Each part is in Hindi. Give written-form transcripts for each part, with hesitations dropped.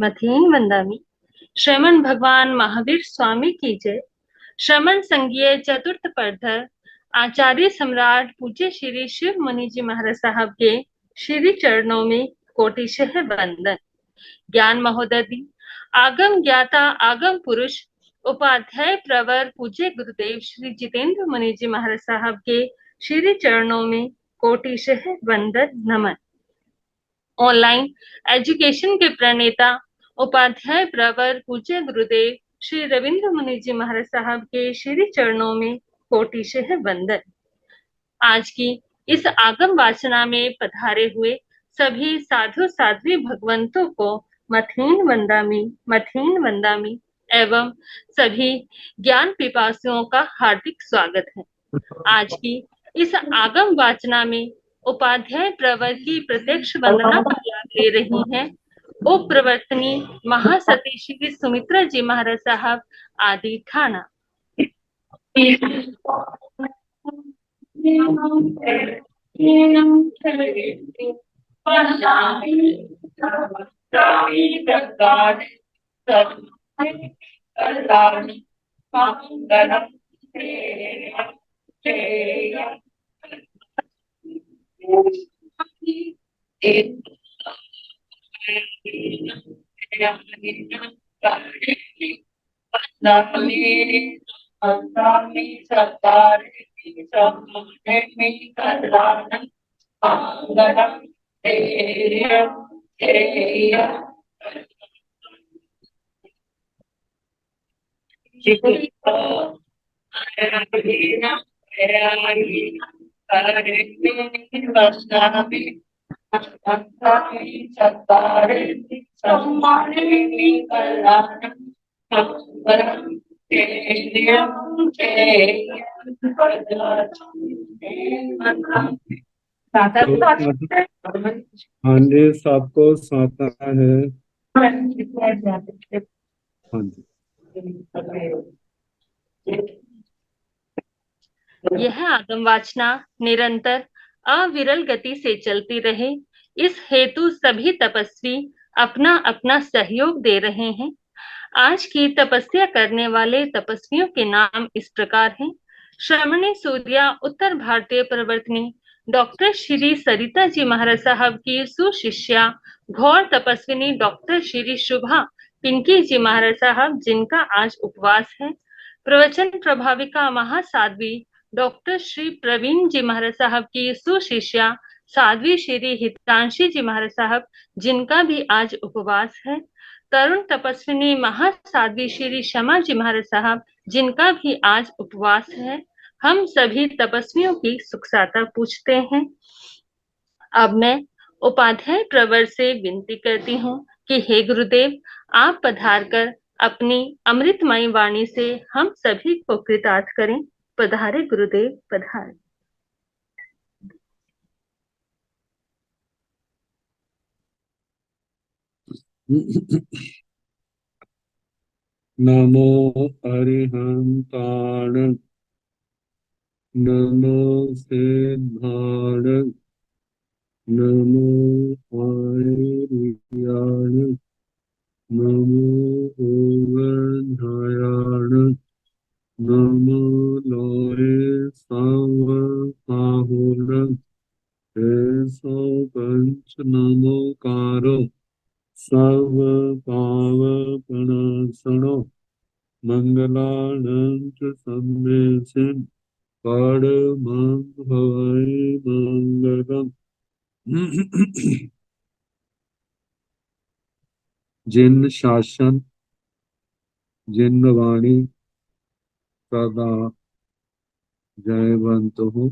मथेन वंदामि। श्रमण भगवान महावीर स्वामी की जय। श्रमण संघीय चतुर्थ प्रधर आचार्य सम्राट पूज्य श्री शिव मुनि जी महाराज साहब के श्री चरणों में कोटिशह वंदन। ज्ञान महोदधि आगम ज्ञाता आगम पुरुष उपाध्याय प्रवर पूज्य गुरुदेव श्री जितेंद्र मुनि जी महाराज साहब के श्री चरणों में कोटिशह वंदन नमन। ऑनलाइन एजुकेशन के प्रणेता उपाध्याय प्रवर पूज्य गुरुदेव श्री रविंद्र मुनि जी महाराज साहब के श्री चरणों में कोटिशह वंदन। आज की इस आगम वाचना में पधारे हुए सभी साधु साध्वी भगवंतों को मथेन वंदामी एवं सभी ज्ञान पिपासुओं का हार्दिक स्वागत है। आज की इस आगम वाचना में उपाध्याय प्रवर की प्रत्यक्ष वंदना का लाभ ले रही हैं उप प्रवर्तनी महासती श्री सुमित्रा जी महाराज साहब आदि ठाणा। हाँ जी, सबको सुनाता है। हाँ जी। यह आगम वाचना निरंतर अविरल गति से चलती रहे, इस हेतु सभी तपस्वी अपना अपना सहयोग दे रहे हैं। आज की तपस्या करने वाले तपस्वियों के नाम इस प्रकार हैं। श्रमणी सूर्या उत्तर भारतीय प्रवर्तनी डॉक्टर श्री सरिता जी महाराज साहब की सुशिष्या घोर तपस्विनी डॉक्टर श्री शुभा पिंकी जी महाराज साहब जिनका आज उपवास है। प्रवचन प्रभाविका महासाध्वी डॉक्टर श्री प्रवीण जी महाराज साहब की सुशिष्या साध्वी श्री हितांशी जी महाराज साहब जिनका भी आज उपवास है। तरुण तपस्विनी महासाध्वी श्री शमा जी महाराज साहब जिनका भी आज उपवास है। हम सभी तपस्वियों की सुख साता पूछते हैं। अब मैं उपाध्याय प्रवर से विनती करती हूँ कि हे गुरुदेव, आप पधार कर अपनी अमृतमयी वाणी से हम सभी को कृतार्थ करें। पधारे गुरुदेव, पधारे। नमो अरिहंताण, नमो सिद्धाण, नमो आर्याण, नमो ओगन्धायाण, नमो लोरे सावकाहुण, ऐसो पंच नमोकारो सर्व पावपणासनो मंगलानंच संदेशिन परमं भवाय मंगलम। जिन शासन जिन वाणी सदा जयवंत हो,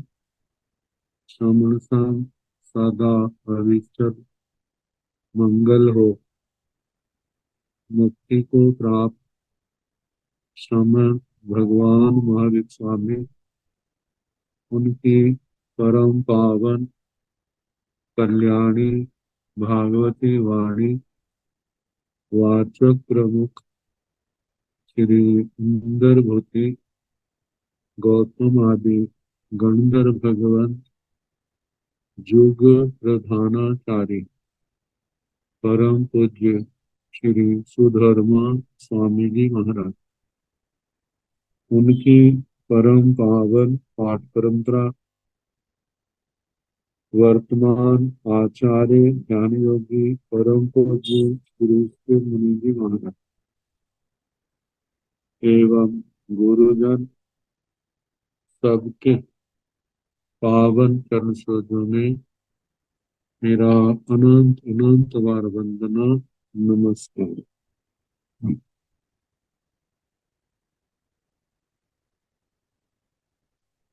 श्रमण संग सदा भविष्य मंगल हो। मुक्ति को प्राप्त श्रमण भगवान महावीर स्वामी, उनकी परम पावन कल्याणी भागवती वाणी वाचक प्रमुख श्री इंदर भूति गौतम आदि गंधर्व भगवंत युग प्रधानाचार्य परम पूज्य श्री सुधर्मा स्वामी जी महाराज। उनकी परम पावन पाठ परंपरा वर्तमान आचार्य ज्ञान योगी परम पूज्य श्री शिव मुनि जी महाराज एवं गुरुजन सबके पावन चरण सरोजों में मेरा अनंत अनंत बार वंदना, नमस्कार।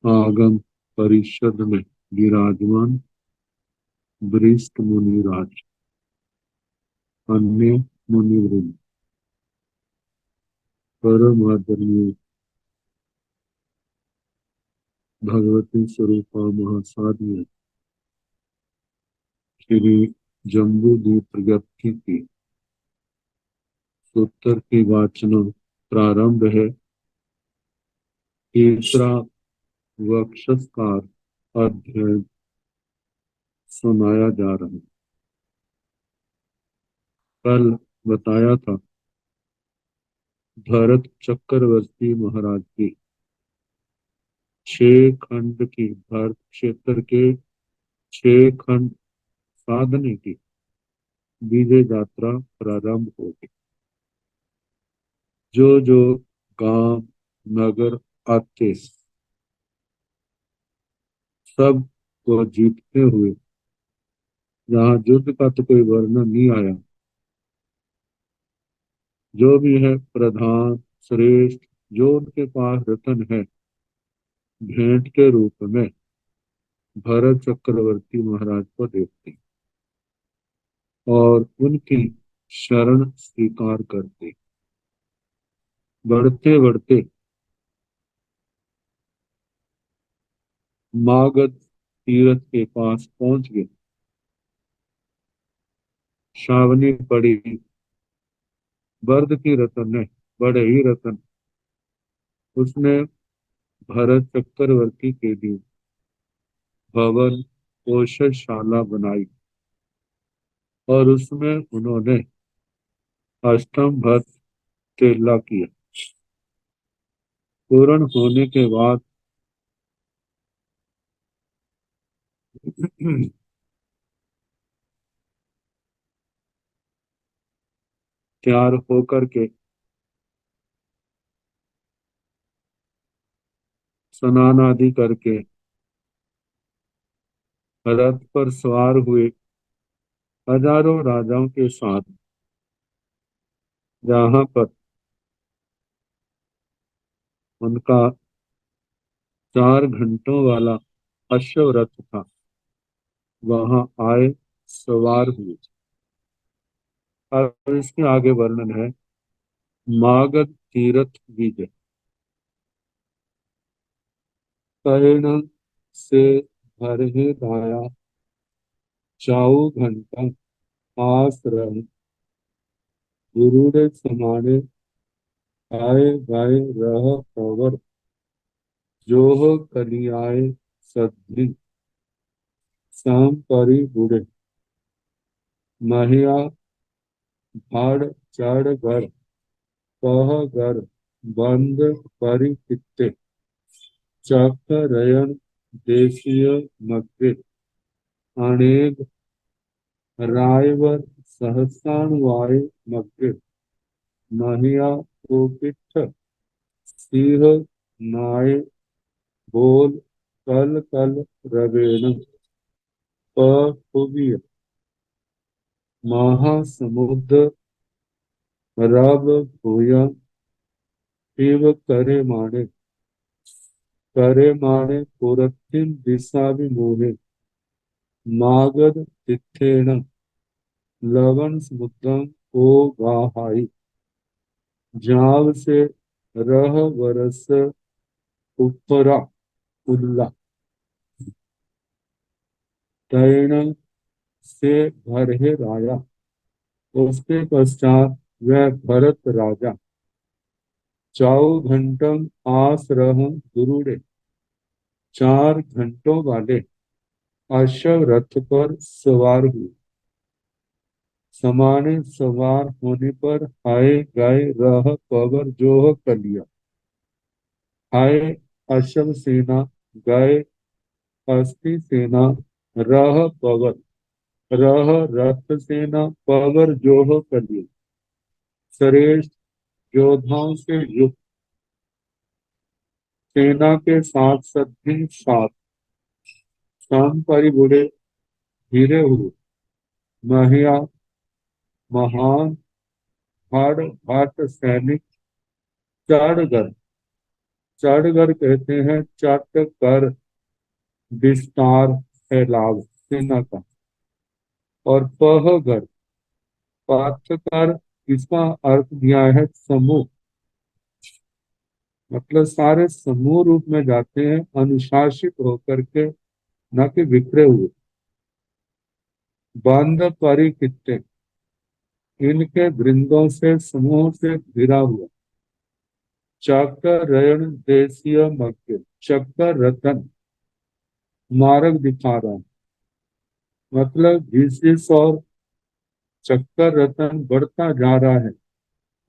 आगम परिषद में विराजमान वरिष्ठ मुनिराज, अन्य मुनिवृंद, परम आदरणीय भगवती स्वरूपा महासाध्य श्री जम्बूद्वीप प्रगति की सूत्र की वाचना प्रारंभ है। तीसरा वक्षस्कार अध्ययन सुनाया जा रहा है। कल बताया था भरत चक्रवर्ती महाराज की 6 खंड की भारत क्षेत्र के 6 खंड साधने की विजय यात्रा प्रारंभ होगी। जो जो गांव नगर आते सब को जीतते हुए, जहाँ युद्ध का तो कोई वर्णन नहीं आया, जो भी है प्रधान श्रेष्ठ जो उनके पास रतन है, भेंट के रूप में भरत चक्रवर्ती महाराज को देते और उनकी शरण स्वीकार करते। बढ़ते बढ़ते मागध तीर्थ के पास पहुंच गए। छावनी पड़ी, बर्द की रतन है, बड़े ही रतन। उसने भरत चक्रवर्ती के लिए भवन औषधशाला बनाई और उसमें उन्होंने अष्टम भक्त तेला किया। पूर्ण होने के बाद तैयार होकर के स्नान आदि करके रथ पर सवार हुए हजारों राजाओं के साथ, जहां पर उनका 4 घंटों वाला अश्व रथ था, वहां आए, सवार हुए। और इसके आगे वर्णन है। मागध तीरथ विजय कर्ण से भरहे दाया, चाऊ घंटा आस रहे, गुरुड़े समाने आए गाए रह पवर, जोह कलियाए सद्रि शाम परी बुढ़े, महिया भाड़ चढ़ घर कह घर बंद परी कित्ते, चक रयन देशीय मग्गे, अनेक रायवर सहसाण वाय मग्गे, महिया कोपिठ सिंह नाय बोल कल कल रवेण पहुबिय, महासमुद्र रब भूया शिव करे माने पुरथिन दिशा विमोहे, मागध तिथेन लवण समुद्रम को गाहाई, जाव से रह वरस उपरा उल्ला, तैण से भरहे राजा। उसके पश्चात वह भरत राजा 4 घंटम आस रह गुरुड़े, 4 घंटों वाले अश्व रथ पर सवार हुए। समाने सवार होने पर हाय गाय रह पवर जोह कलिया। हाय अश्व सेना, गाय हस्ती सेना, रह पवर, रह रथ सेना, पवर जोह कलिया। श्रेष्ठ योद्धाओं से युक्त, सेना के साथ सद्धि साथ, शाम परिबुरे घिरे हुए, महिया महान हाड़ हाट सैनिक, चारगर। चारगर कहते हैं चट कर, विस्तार, फैलाव सेना का। और पहगर, पाठकर, इसका अर्थ दिया है समूह, मतलब सारे समूह रूप में जाते हैं अनुशासित होकर के, न कि बिखरे हुए। बंद परिकित्ते, इनके वृंदों से समूह से घिरा हुआ। चक्कर रयन देशीय मध्य, चक्कर रतन मार्ग दिखा रहा है, मतलब जिस जिस और चक्कर रतन बढ़ता जा रहा है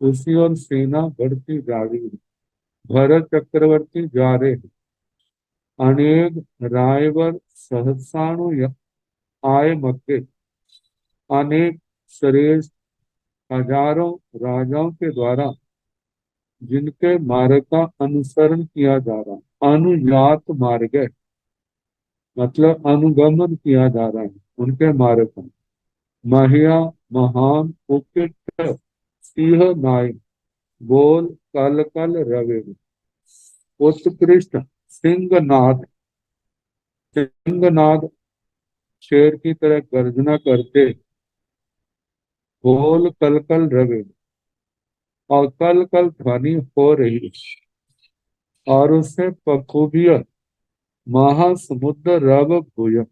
उसी और सेना बढ़ती जा रही है। भरत चक्रवर्ती जा रहे हैं। अनेक रायवर सहसाणु आए मक्के, अनेक श्रेष्ठ हजारों राजाओं के द्वारा जिनके मार्ग का अनुसरण किया जा रहा है, अनुजात मार्ग, मतलब अनुगमन किया जा रहा है उनके मार्ग का। महिया महान उकित सिंह नाय, बोल कल कल रवे। उत्कृष्ट सिंहनाद, सिंहनाद शेर की तरह गर्जना करते, बोल कल कल रवे, और कल कल ध्वनि हो रही, और उससे पखुबियत महासमुद्र रव भूय,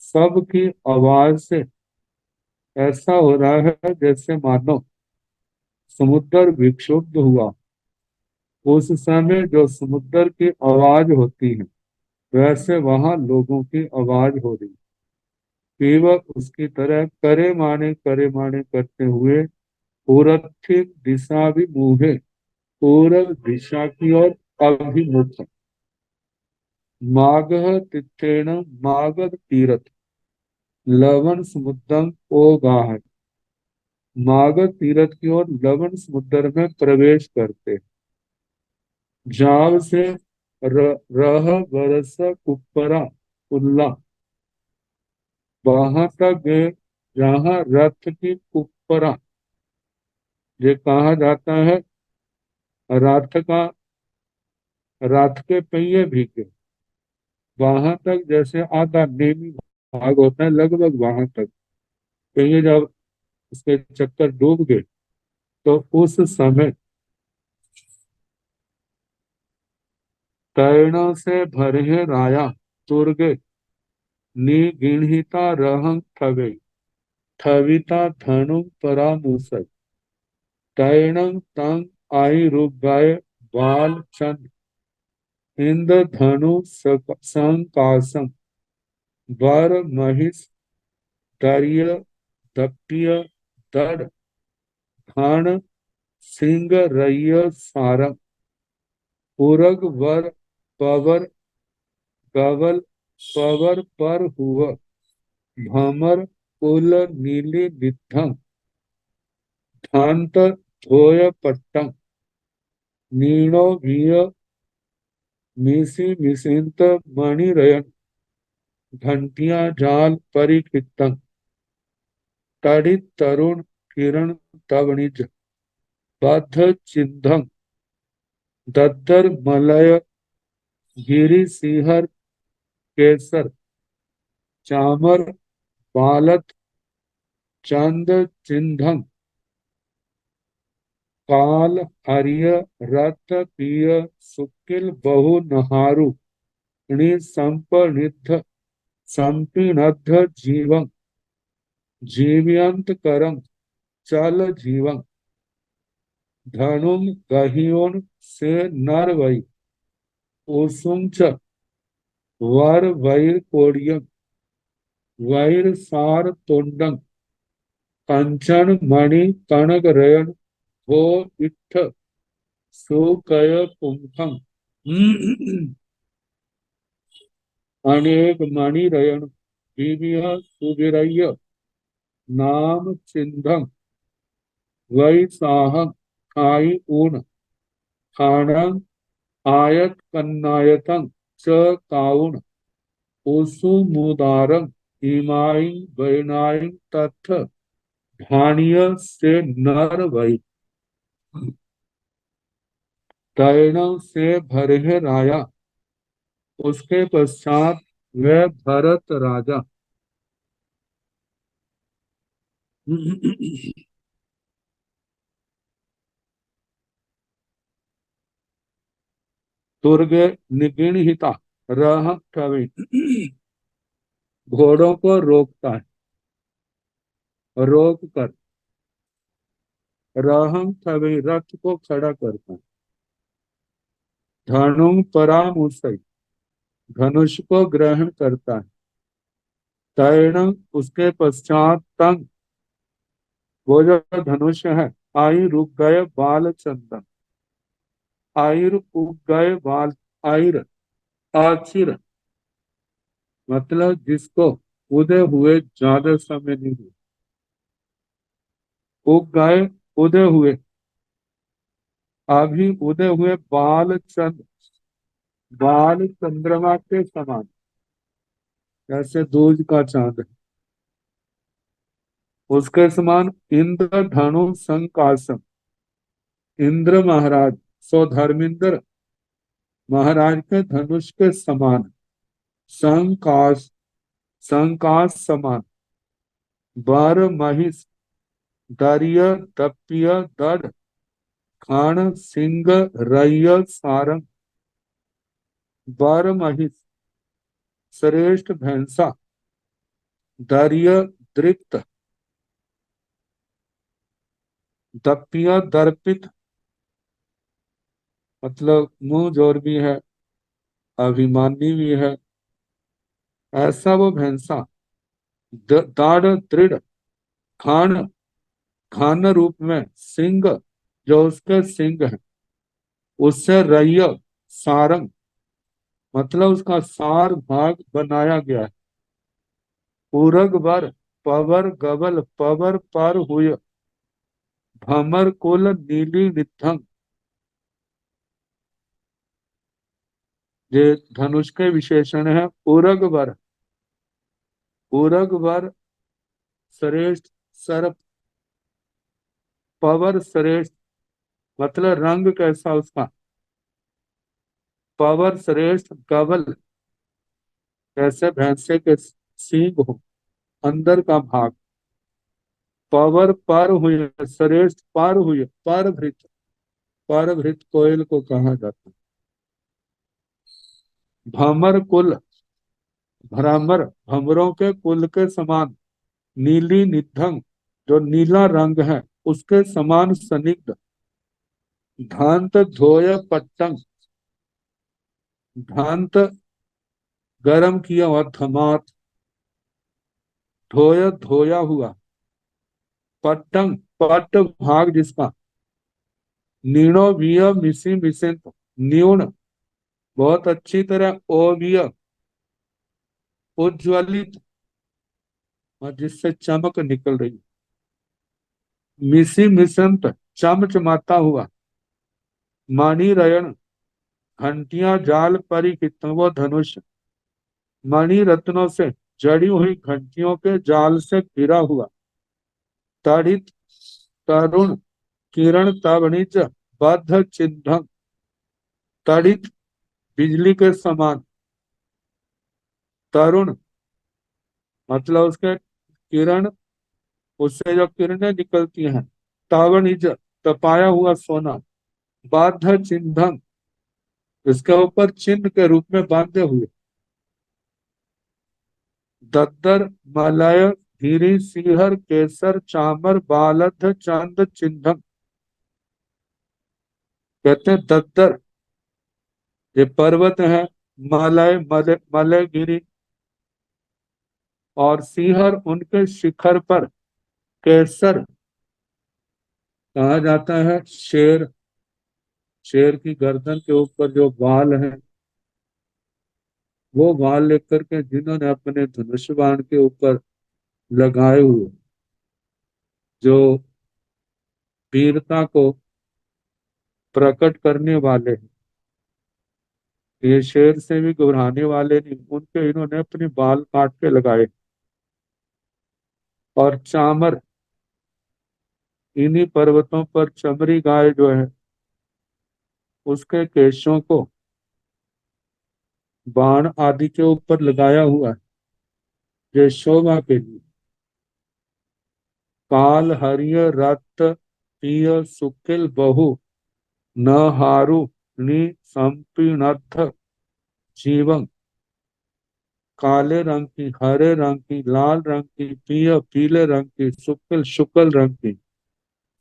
सबकी आवाज से ऐसा हो रहा है जैसे मानो समुद्र विक्षुब्ध हुआ। उस समय जो समुद्र की आवाज होती है वैसे वहां लोगों की आवाज हो रही। केवल उसकी तरह करे माने करते हुए पूरथिक दिशा भी मुहे, पूरब दिशा की ओर अभिमुख। मागह तिथेन मागध तीरथ, लवण समुद्रम ओ गाह, मागध तीरथ की ओर लवण समुद्र में प्रवेश करते। जाव से रह बरस कुपरा उल्ला, वहां तक गए जहां रथ की कुपरा, ये कहा जाता है रथ का, रथ के पहिए भीगे, वहां तक जैसे आधा नेमी भाग होता है लगभग वहां तक। पहिए जब उसके चक्कर डूब गए तो उस समय तैरणों से भरे राया तुर्गे, निगृहीता रहं थवे, थविता धनु परामूसर, तैणं तंग आई रूप गाय, बाल चंद इंद्रधनु संकासम, वर महिष दर्य दप्य दड़ घाण सिंह रय सारम, पुरग वर पवर गवल पवर पर हुआ, भमर कुल नीली निधम, धांत धोय पट्टम, नीणो भीय मिसी मिसिंत मणिरयन, घंटिया जाल परिकृतम, तड़ित तरुण किरण तवणिज, बद्ध चिन्धम, दद्दर मलय गिरि सिंहर केसर, चामर बालत चंद चिन्धम, काल हरिय रत पिय सुकिल बहु नहारु, संपनिध संपिनद्ध जीवं, जीवयंत करम चल जीवं, धनुम गहियोन से नर वै, ओसुंच वर वैर कोडियम, वैर सार तोंडम, कंचन मणि कनक रयन हो इत्थ सुकय पुंखम अनेक मणि रयन दिव्य सुविरय नाम चिन्हम वै साहम खाई ऊन खाणं आयत कन्नायतं च काउन ओसुमुदारं इमाई वैनाई तथ धान्य से नर वै तैणों से भरे राया उसके पश्चात वह भरत राजा दुर्ग निगृहिता रह कवि घोड़ों को रोकता है रोक कर रहम कवि रथ को खड़ा करता है धनु परामुसई धनुष को ग्रहण करता है तैण उसके पश्चात तंग वो जो धनुष है आई रुक गए बाल चंदन आयुर उग गए बाल आयुर आचिर मतलब जिसको उदय हुए ज्यादा समय नहीं हुआ उग गए उदय हुए अभी उदय हुए बाल चंद बाल चंद्रमा के समान जैसे दूज का चांद है उसके समान इंद्र धनु संकासम इंद्र महाराज सो धर्मेंद्र महाराज के धनुष के समान संकाश संकाश समान बार महिष दरिय दप्पिय दढ़ खान सिंह रय सारंग बार महिष श्रेष्ठ भैंसा दरिय दृप्त दप्पिय दर्पित मतलब मुंह जोर भी है अभिमानी भी है ऐसा वो भैंसा दाढ़ दृढ़ खान खान रूप में सिंह जो उसके सिंह है उससे रय सारंग मतलब उसका सार भाग बनाया गया है पूरग वर पवर गबल पवर पर हुय भमर कुल नीली निधंग ये धनुष के विशेषण है पूरग वर श्रेष्ठ सर्प पवर श्रेष्ठ मतलब रंग कैसा उसका पवर श्रेष्ठ गबल कैसे भैंसे के सींग हो अंदर का भाग पवर पर हुए श्रेष्ठ पर हुए पर भृत कोयल को कहा जाता है भमर कुल भ्रमर भमरों के कुल के समान नीली निधंग जो नीला रंग है उसके समान सनिग्ध धांत धोय पट्टंग धांत गरम किया हुआ धमात धोय धोया हुआ पट्टंग पट भाग जिसका नीणो विय मिसी मिसेंत न्यून बहुत अच्छी तरह ओविय उज्ज्वलित और जिससे चमक निकल रही मिसी मिसंत चमचमाता हुआ मणि रयन घंटियां जाल परिहित वो धनुष मणि रत्नों से जड़ी हुई घंटियों के जाल से घिरा हुआ तड़ित तरुण किरण तवणिज बद्ध चिन्ह तड़ित बिजली के समान तरुण मतलब उसके किरण उससे जो किरणें निकलती हैं तावणिज तपाया हुआ सोना बाध चिन्हम इसके ऊपर चिन्ह के रूप में बांधे हुए दद्दर मलय धीरी सिहर केसर चामर बालध चंद चिन्हम कहते हैं दद्दर ये पर्वत है मलयगिरी और सिहर उनके शिखर पर केसर कहा जाता है शेर, शेर की गर्दन के ऊपर जो बाल है, वो बाल लेकर के जिन्होंने अपने धनुष बाण के ऊपर लगाए हुए, जो वीरता को प्रकट करने वाले हैं, ये शेर से भी घबराने वाले नहीं, उनके इन्होंने अपने बाल काट के लगाए। और चामर, इन्हीं पर्वतों पर चमरी गाय जो है, उसके केशों को बाण आदि के ऊपर लगाया हुआ है, ये शोभा के लिए। काल हरिय रत पिय सुकिल बहु न हारु नि संपिनथ जीवं। काले रंग की, हरे रंग की, लाल रंग की, पिय पीले रंग की, शुक्ल शुक्ल रंग की,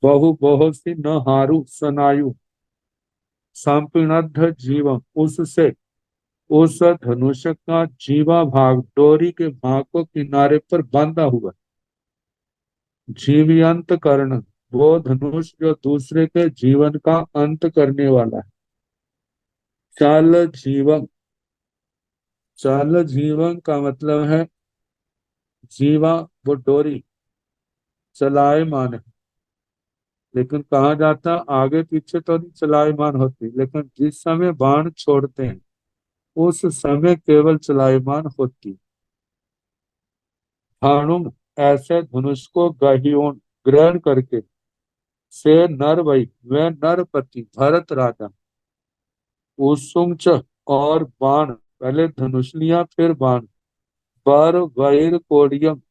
बहु बहुत सी, न हारु सनायु, संपिनथ जीवं, उससे उस धनुष का जीवा भाग डोरी के भाग को किनारे पर बांधा हुआ। जीवंत कर्ण, वो धनुष जो दूसरे के जीवन का अंत करने वाला है। चाल जीवन, चाल जीवन का मतलब है जीवा, वो डोरी चलायमान है, लेकिन कहा जाता आगे पीछे तो नहीं चलायमान होती, लेकिन जिस समय बाण छोड़ते हैं उस समय केवल चलायमान होती। भाणुम, ऐसे धनुष को गहियोन ग्रहण करके से नर वही, वह नरपति भरत राजा, उसुंच, और बाण, पहले धनुष लिया फिर बाण, बर वैर कोडियम,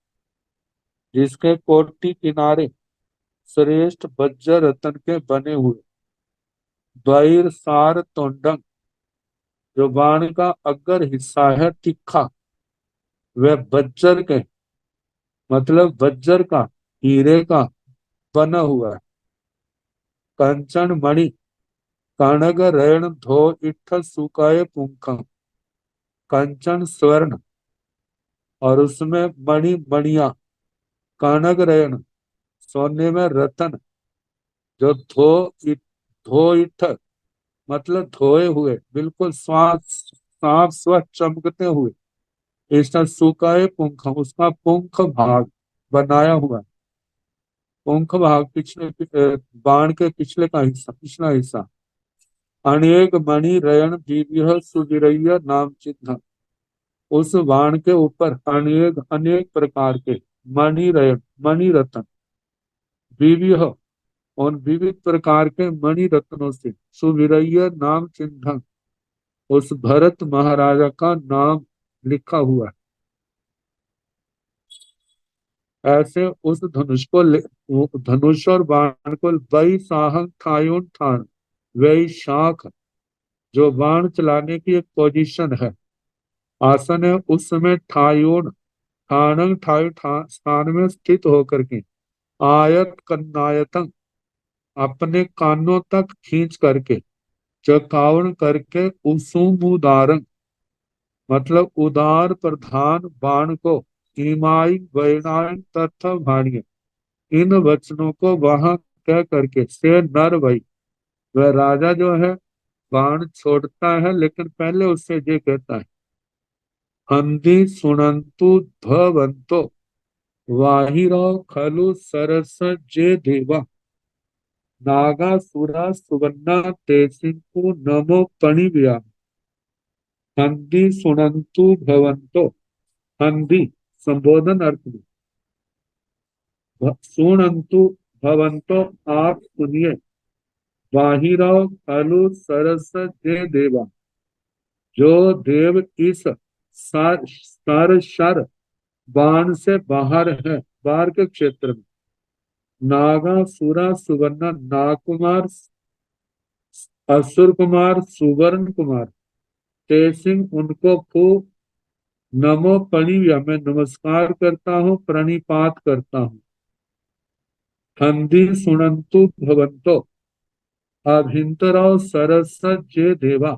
जिसके कोटि किनारे श्रेष्ठ वज्र रतन के बने हुए, वैर सार तोंडम, जो बाण का अग्र हिस्सा है तीखा, वह वज्र के, मतलब वज्र का, हीरे का बना हुआ है। कंचन मणि कणग रेण धो इठ सुकाय पुंखम, कंचन स्वर्ण, और उसमें मणि मणिया, कनक रेण सोने में रतन, जो धो इठ, मतलब धोए हुए, बिल्कुल साफ साफ स्वच्छ चमकते हुए, इसका सुकाए पुंख, उसका पुंख भाग बनाया हुआ। पुंख भाग पिछले बाण के पिछले का हिस्सा, पिछला हिस्सा। अनेक मणि रयन दिव्य सुगिरैया नाम चिन्ह, उस बाण के ऊपर अनेक अनेक प्रकार के मणि रयन, मणि रत्न, दिव्य और विविध प्रकार के मणि रत्नों से सुविरय नाम चिन्ह, उस भरत महाराजा का नाम लिखा हुआ है। ऐसे उस धनुष को वो धनुष और बाण को वही साहंग ठायोन ठान, वही शाख, जो बाण चलाने की एक पोजीशन है, आसन है, उस समय ठायोन ठाणंग ठाय स्थान में स्थित होकर के आयत कन्नायतन, अपने कानों तक खींच करके, चकावण करके, उदारण, मतलब उदार प्रधान बाण को, ईमाई वैनायन तथा भाणिय, इन वचनों को वहां कह करके से नर वही, वह राजा जो है बाण छोड़ता है, लेकिन पहले उससे ये कहता है, हंदी सुनंतु भवंतो वाहिरो खलु सरस जे देवा, नागासुरा सुवर्णा तेसिंकु नमो पणिव्या। हंदी सुनंतु भवंतो, हंदी संबोधन अर्थ में, सुनंतु भवंतो आप सुनिए, बाहिरो खलु सरस जे देवा, जो देव इस सर शर बाण से बाहर है, बाहर के क्षेत्र में, नागासुरा सुवर्ण, नागकुमार असुर कुमार, सुवर्ण कुमार, तेसिंग उनको खूब, नमो प्रणिव्य, मैं नमस्कार करता हूँ, प्रणिपात करता हूँ। हंदी सुनंतु भवंतो अभिंतरो सरस जे देवा,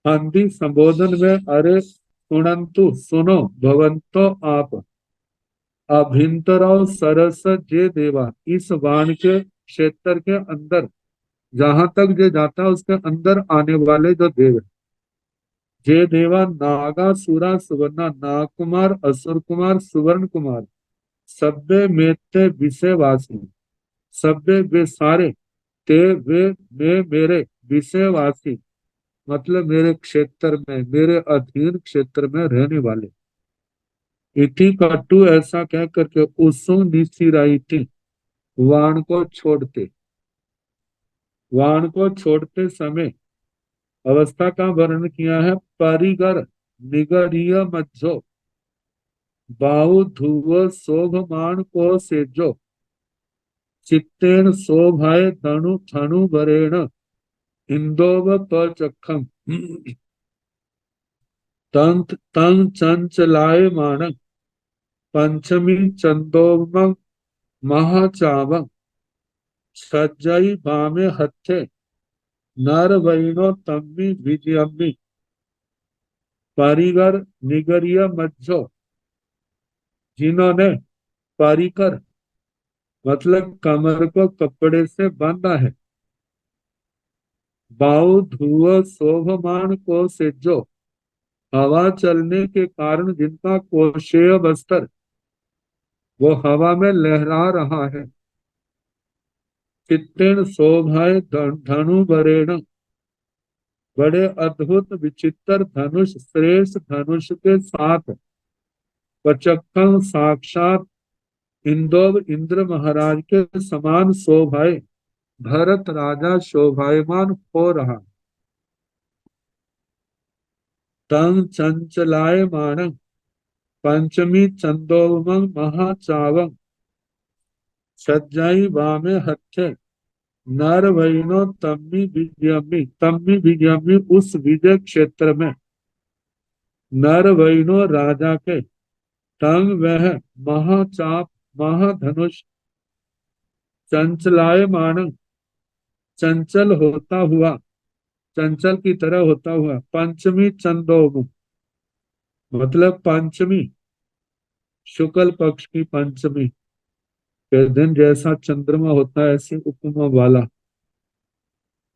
हंदी संबोधन में, अरे सुनंतु सुनो, भवंतो आप, अभिंतरो सरस जे देवा, इस बाण के क्षेत्र के अंदर जहां तक जो जाता है उसके अंदर आने वाले जो देव हैं, जे देवा नागा सुरा सुवर्णा, नाग कुमार, असुर कुमार, सुवर्ण कुमार, सभ्य मेते विषयवासी, सभ्य वे सारे, ते वे वे मेरे विषयवासी, मतलब मेरे क्षेत्र में, मेरे अधीन क्षेत्र में रहने वाले। इति कटु, ऐसा कह करके उसु निशिराई थी, वाण को छोड़ते, वाण को छोड़ते समय अवस्था का वर्णन किया है। परिगर निगरीय मज्जो, बाहु धुव शोभमान को सेजो, चित्तेन शोभाय धनु धनु वरेण, इंदोव पचखम, तंत तंग चंचलाय मानक, पंचमी चंदोमं महाचावं, सज्जई बामे हथे, नर वैनो तम्मी विजयम्मी। परिगर निगरीय मज्जो, जिन्होंने परिकर मतलब कमर को कपड़े से बांधा है, बाहु धुव शोभमान को से जो, हवा चलने के कारण जिनका कोशेय बस्तर वो हवा में लहरा रहा है, चित्तेन शोभाए धनु वरेण, बड़े अद्भुत विचित्र धनुष, श्रेष्ठ धनुष के साथ, पचक्कम साक्षात इंदौर इंद्र महाराज के समान शोभाए, भरत राजा शोभायमान हो रहा। तंग चंचलाय मानंग, पंचमी चंदोमंग महाचावंग, सज्जाई वामे हथे, नर वैनो तम्मी विजयमी, उस विजय क्षेत्र में नर वैनो राजा के, तंग वह महाचाप महाधनुष, चंचलाय मानंग चंचल होता हुआ, चंचल की तरह होता हुआ, पंचमी चंदोम मतलब पंचमी, शुक्ल पक्ष की पंचमी के दिन जैसा चंद्रमा होता है ऐसी उपमा वाला,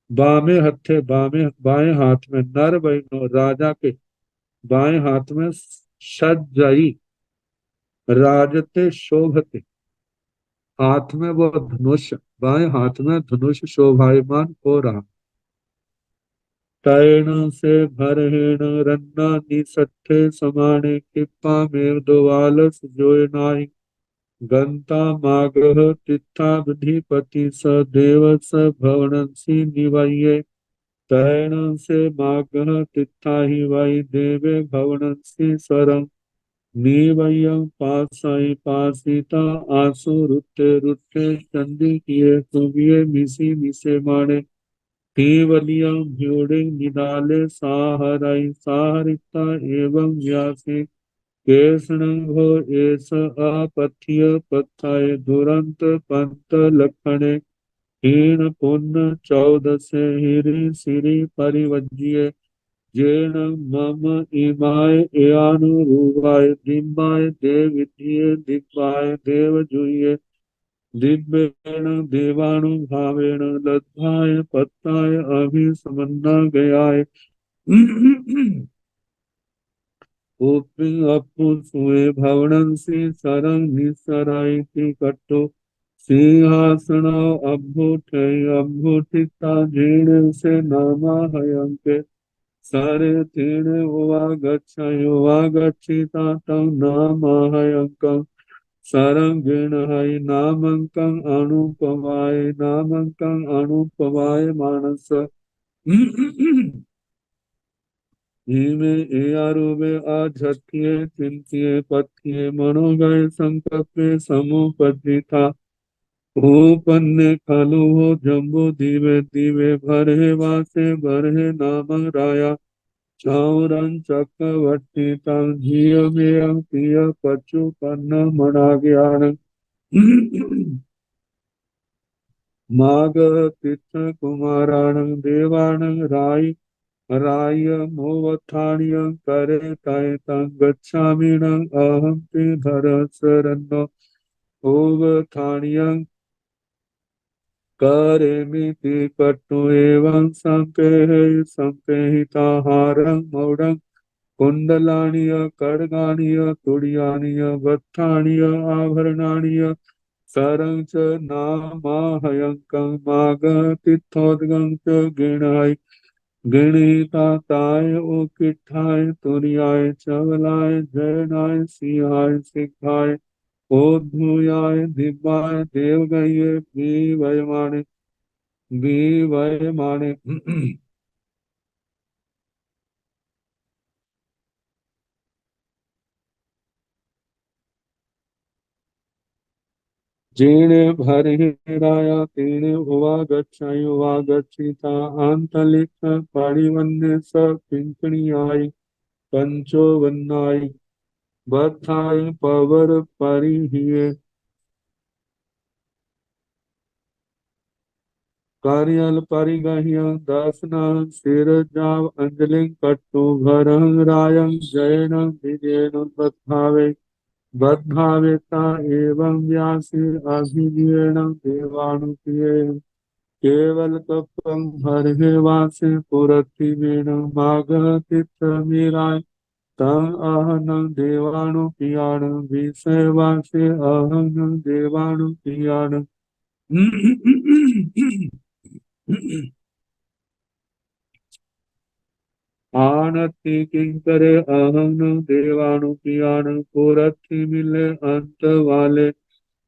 बामे हथे, बामे बाएं हाथ में, नर वैनो राजा के बाएं हाथ में, सज्जई राजते शोभते, हाथ में वो धनुष, बाएं हाथ में धनुष शोभायमान हो रहा। तैण से भरहेण रन्ना निसठे समाने, कृपा में दोवालस जोय नाई, गंता मागह तित्थाधिपति स देव स भवनसी निवये। तैण से मागह तित्था ही वै देवे भवनसी सरम, नीवयं पासाई पासिता, आंसू रुते रुते चंदी किए कुबिये, मिसी मिसे माणे, केवलियं भ्योड़े निदाले साहराई साहरिता एवं व्यासे, केसणंगो एस आपथ्य पथाय दुरंत पंत लखणे, हीन पुण्य चौदसे हिरि सिरि परिवज्य, जेन मम इमाय एयानुरूपाय दिव्याय देविद्ये दिव्याय देवजुये, दिव्येण देवानुभावेण लब्धाय पत्ताय अभिसमन्ना गयाय। ऊपी अपु सुए भवनंसी सरंग निसराइति कट्टो, सिंहासन अभ्युठे अभ्युठिता जीर्ण से नामा हयंके, सारे तीर्ण उवागच्छिता तम नामहयंकं, सरंगेण हय नामंकं अनुपमाय, नामंकं अनुपमाय मानस। ईमे एयारूबे आझत्ये चिंत्ये पथ्ये, मनोगय संकल्पे समुपद्रिता, उपन्ने खलु हो जम्बू दीवे दीवे, भरे वासे भरे नामं राया, चाउरं चक्रवर्ती तं झिय मेयं पिय पचु पन्न मनाग्यान। माग तीर्थ कुमाराणं देवाणं राई, रायमोवथान्यं करे तयतं गच्छामिनं अहं ते भरसरन्नो ओवथान्यं करेमिति कट्टु एवं संकेहिताहारं मौढं कुण्डलानि खड्गानि तुर्यानि वत्थानि आभरणानि सरं च नामाहयङ्कं मागतिथोद्गं च गृह्णाय गृणीताताय उकिठाय तुर्याय चवलाय जयनाय सिंहाय सिद्धाय ओद्धूयाय दिव्याय देवगये विवयमाने जीर्णे भर्हिराया तीर्णे उवागच्छायुवागच्छिता आन्तलिक पाणिवन्य स पिङ्कणीयाय पंचो वन्नाय बद्धाय पवर परिहिये कार्यल परिगह्य दासना सिर जाव अंजलिं कट्टु भरं रायं जयन विजयन बद्धावेता एवं व्यासि अभिजीर्ण देवानुप्रिये केवल कपं हरे वासे पुरतिवेण मागतित मीराय तम अहनं देवानुप्रियाण विषयवासे अहनं देवानुप्रियाण आनति किंकरे अहं न देवानुप्रियाण पुरति मिले अंत वाले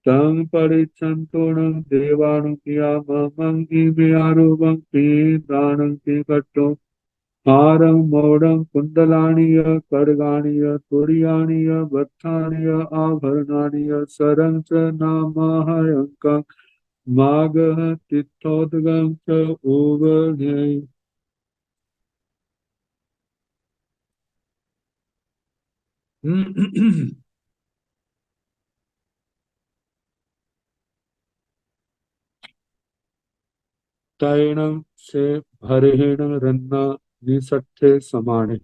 तंग परिचंतुण देवानुप्रिया ममं इमे आरूपं पीतानं किकटो हारं मौढं कुंडलानि खड्गानि तुर्यानि बत्थानि आभरणानि सरं च नामाहयङ्कं मागः तिथोद्गं च उवघ्नेय तैणं से भरेण रन्ना निसट्ठे समाने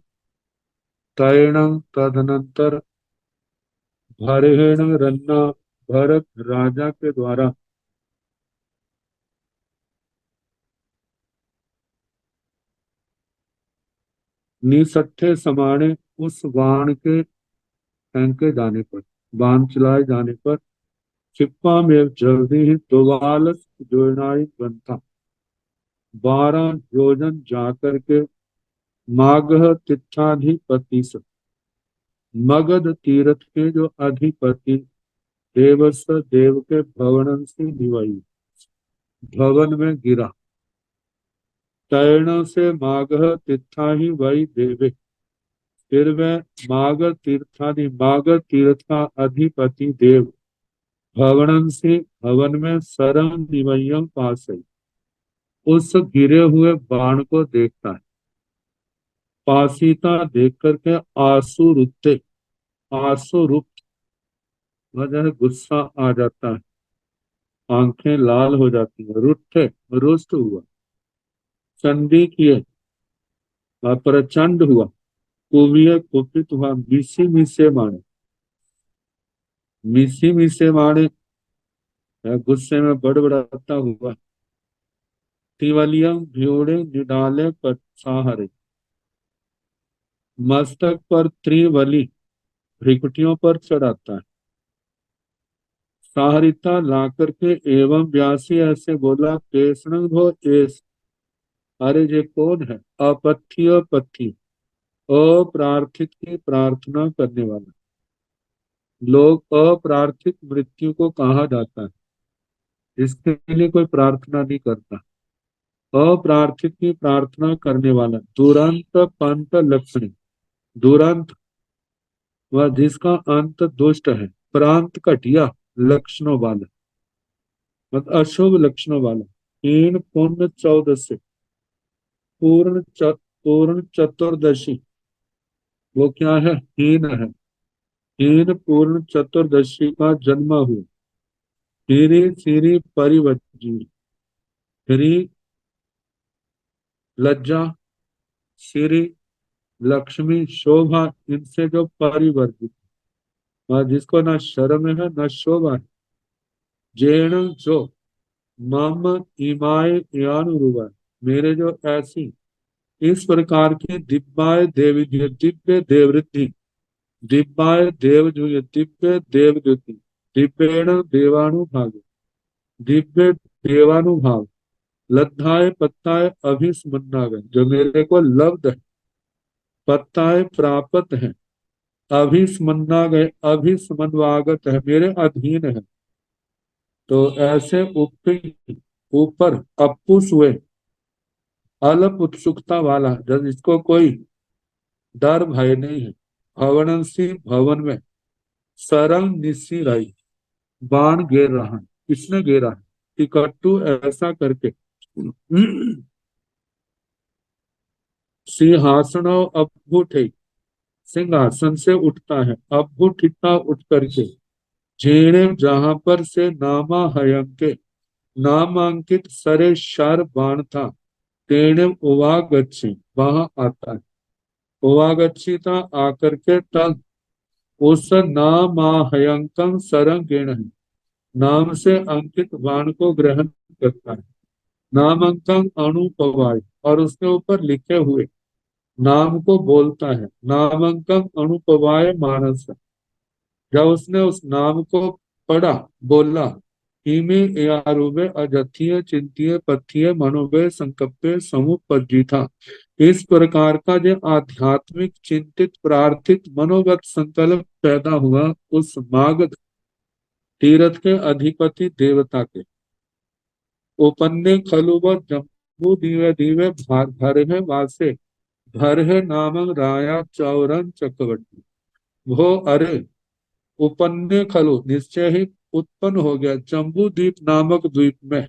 तैणं तदनंतर भरेण रन्ना भरत राजा के द्वारा निसट्ठे समाने उस बाण के फेंके जाने पर बाण चलाए जाने पर क्षिप्पा में जल्दी ही दोवालस जोड़नाई बनता 12 योजन जाकर के मागह तिच्छाधिपति से मगध तीर्थ के जो अधिपति देवस्व देव के भवन से दिवाई भवन में गिरा तैर्ण से मागह तिथा ही वही देवे फिर वह माग तीर्थ का अधिपति देव भवनन से भवन में सरम निवयम पास है उस गिरे हुए बाण को देखता है पासीता देख करके आंसू रुक वजह गुस्सा आ जाता है आंखें लाल हो जाती है रुष्ट हुआ चंडी किए प्रचंड हुआ कुबिय कुपित हुआ मिसी मिसे मारे गुस्से में बड़बड़ाता हुआ तिवलियम भ्योड़े निडाले पत्साहरे मस्तक पर त्रिवली भ्रिकुटियों पर चढ़ाता है सहारिता ला करके एवं व्यासी ऐसे बोला केसण भो एस अरे ये कौन है अपथ्य पथी अप्रार्थित की प्रार्थना करने वाला लोग अप्रार्थित मृत्यु को कहा जाता है इसके लिए कोई प्रार्थना नहीं करता अप्रार्थित की प्रार्थना करने वाला दुरंत पंत लक्षणी दुरंत वह जिसका अंत दुष्ट है प्रांत घटिया लक्षणों वाला मतलब अशुभ लक्षणों वाला हीन पुण्य चौदश पूर्ण चतुर्दशी वो क्या है हीन पूर्ण चतुर्दशी का जन्म हुआ हीरी सीरी परिवज्जी हीरी लज्जा श्री, लक्ष्मी, शोभा, इनसे जो परिवर्तित, और जिसको न शर्म है न शोभा है, जेण जो मम इमाय यानुरुवा, मेरे जो ऐसी इस प्रकार की दिव्याय देवी, दिव्य देवृद्धि, दिव्याय देव जो ये दिव्य देवद्युति, दिव्येण देवानुभाग, दिव्य देवानुभाव, लब्धाय पत्ताय अभिस्मन्नागन, जो मेरे को लब्ध है, पत्ताय प्राप्त है, अभिस्मन्ना गए, अभिस्मन्वागत है, मेरे अधीन है। तो ऐसे ऊपर अपुस हुए, अल्प उत्सुकता वाला, जिसको कोई डर भय नहीं है, भवनसी भवन में सरंग निसी रही, बाण गिर रहा है। किसने गिरा है? टिकट्टू ऐसा करके सिंहासन अभ्युठे, सिंहासन से उठता है, अभ्युठिता उठ करके, जेणे जहां पर से नामा हयंके, नामांकित सरे शर बाण था, तेणे उवागच्छी, वहां आता है, उवागच्छिता आकर के तब उस नामाहयंकम सरंगेण है, नाम से अंकित बाण को ग्रहण करता है, नामांकन अणुपवाय, और उसके ऊपर लिखे हुए नाम को बोलता है, नामांकन अणुपवाय मानस, जब उसने उस नाम को पढ़ा, बोला, इमे यारूबे अजथिय चिंतिय पथिय मनोबे संकप्पे समुपजी था, इस प्रकार का जो आध्यात्मिक चिंतित प्रार्थित मनोगत संकल्प पैदा हुआ उस मागध तीर्थ के अधिपति देवता के, उपन्ने खलुब जम्बू दीवे दीवे भर है वासे, भर है नामक राया चौरन चक्रवर्ती, वो अरे उपन्ने खलु निश्चय ही उत्पन्न हो गया, जम्बू द्वीप नामक द्वीप में,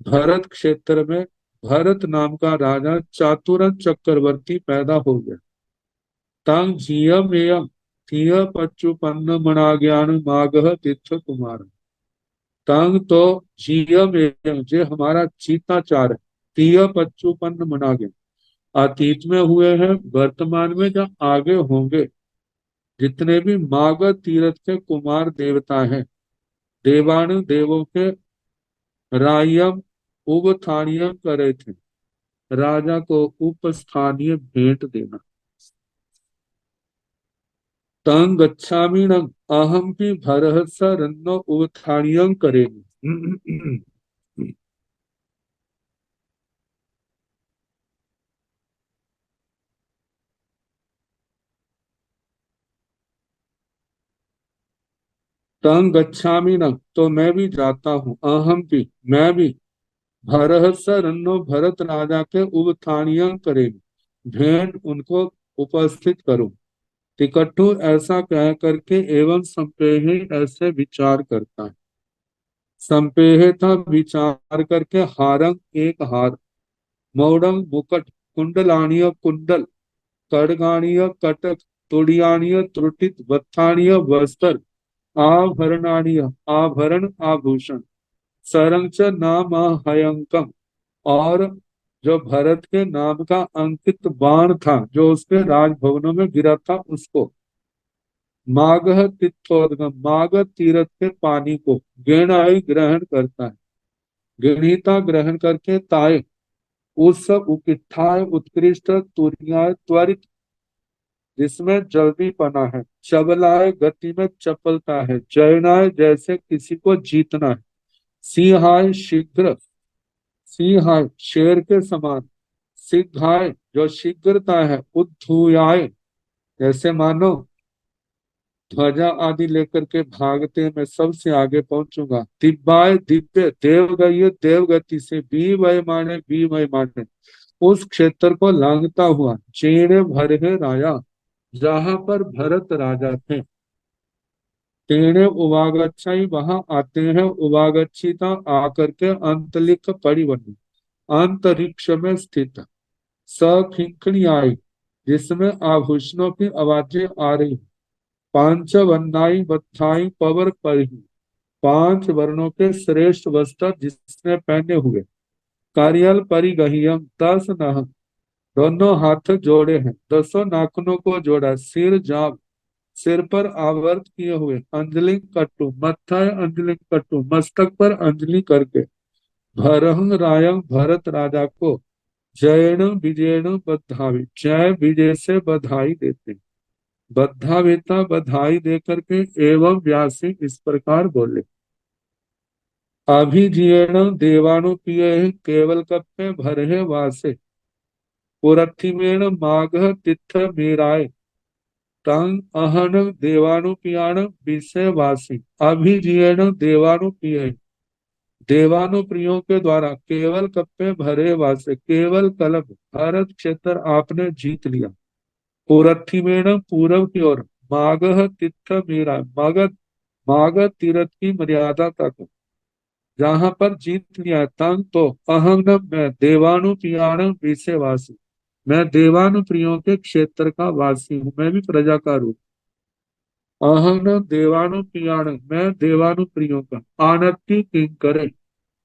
भरत क्षेत्र में भरत नाम का राजा चातुरन चक्रवर्ती पैदा हो गया। तंग झियम एयम थिय पच्चुपन्न मना ज्ञान मागह तीर्थ कुमार, तंग तो झियम एयम, जे हमारा चीताचार है, तीय पच्चुपन्न मना ज्ञान, अतीत में हुए हैं, वर्तमान में जो आगे होंगे, जितने भी मागध तीर्थ के कुमार देवता हैं, देवानु देवों के रायम उपस्थानीय करे थे, राजा को उपस्थानीय भेंट देना। तंग गच्छामि न अहम भी भरह स रन्नो उपस्थानीय करे। तंग गच्छामि न, तो मैं भी जाता हूँ, अहम भी, मैं भी, भरह स रन्नो, भरत राजा के उपस्थानीय करे, भेंट उनको उपस्थित करूं। टिकट्टू ऐसा कह करके एवं संपेह ऐसे विचार करता है, संपेह था विचार करके, हारंग एक हार, मौडंग मुकट, कुंडलानीय कुंडल, खड़गानीय कटक, तुड़ियानीय त्रुटित, वत्थानीय वस्त्र, आभरणानीय आभरण आभूषण, सरंच नाम हयंकम, और जो भरत के नाम का अंकित बाण था, जो उसके राजभवनों में गिरा था, उसको, मागह तीर्थोदगम, मागध तीर्थ के पानी को, गेणाई ग्रहण करता है, गृणीता ग्रहण करके, ताय उस उकिठाय उत्कृष्ट, तुर्याय त्वरित, जिसमें जल्दी पना है, चबलाय गति में चपलता है, जयनाय जैसे किसी को जीतना है, सिंहाय शीघ्र, सिंहाय शेर के समान, सिद्धाय जो शीघ्रता है, उद्धूयाय जैसे मानो ध्वजा आदि लेकर के भागते, मैं सबसे आगे पहुंचूंगा, दिव्याय दिव्य, देवगय देवगति से, बी वय माने उस क्षेत्र को लांघता हुआ, चेणे भरे राया, जहां पर भरत राजा थे, तेणे उवागच्छाई, वहां आते हैं, उवागच्छिता आकर के, अंतलिक परिवन, अंतरिक्ष में स्थित, सखिंकणी आई, जिसमें आभूषणों की आवाजें आ रही, पांच वन्नाई बत्थाई पवर परिही, पांच वर्णों के श्रेष्ठ वस्त्र जिसने पहने हुए, कार्यल परिगहियम 10 नह, दोनों हाथ जोड़े हैं, 10 नाखूनों को जोड़ा, सिर जाप सिर पर आवर्त किए हुए, अंजलि कट्टु मत्थाय अंजलि कट्टु मस्तक पर अंजलि करके, भरहंग रायंग भरत राजा को जयण विजयण बधावी, जय विजय से बधाई देते, बद्धावेता बधाई दे करके एवं व्यासी इस प्रकार बोले। अभिजीर्ण देवानु पिय केवल कप्पे भरे वासे, पुरथिमेण माघ तिथ मीराय, तंग अहन देवानुपियाण विषयवासी, अभिजीर्ण देवानुपिय देवानुप्रियों के द्वारा केवल कप्पे भरे वासे, केवल कल्प भारत क्षेत्र आपने जीत लिया। पुरथिमेण पूरब की ओर, माघ तिथ मीरा मगध मागध तीर्थ की मर्यादा तक जहां पर जीत लिया, तंग तो अहम न मैं देवानुपियाण विषयवासी, मैं देवानुप्रियों के क्षेत्र का वासी हूँ, मैं भी प्रजा का रूप। अहम न देवानुप्रियाण मैं देवानुप्रियों का, आनति किंकर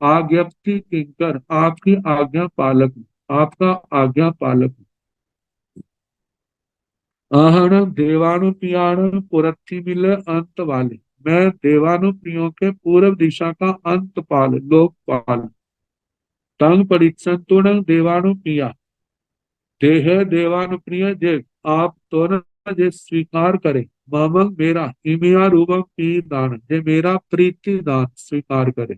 आज्ञप्ति किंकर आपकी आज्ञा पालक हूँ, आपका आज्ञा पालक हूँ। अहम देवानुप्रियाण पुरथिमिल अंत वाले, मैं देवानुप्रियों के पूर्व दिशा का अंत पाल लोकपाल। तंग परिचंतुण देवानुप्रिया देह देवानुप्रिय जे, आप तो न जे स्वीकार करे, मम मेरा इमिया रूपम की दान, जे मेरा प्रीति दान स्वीकार करे।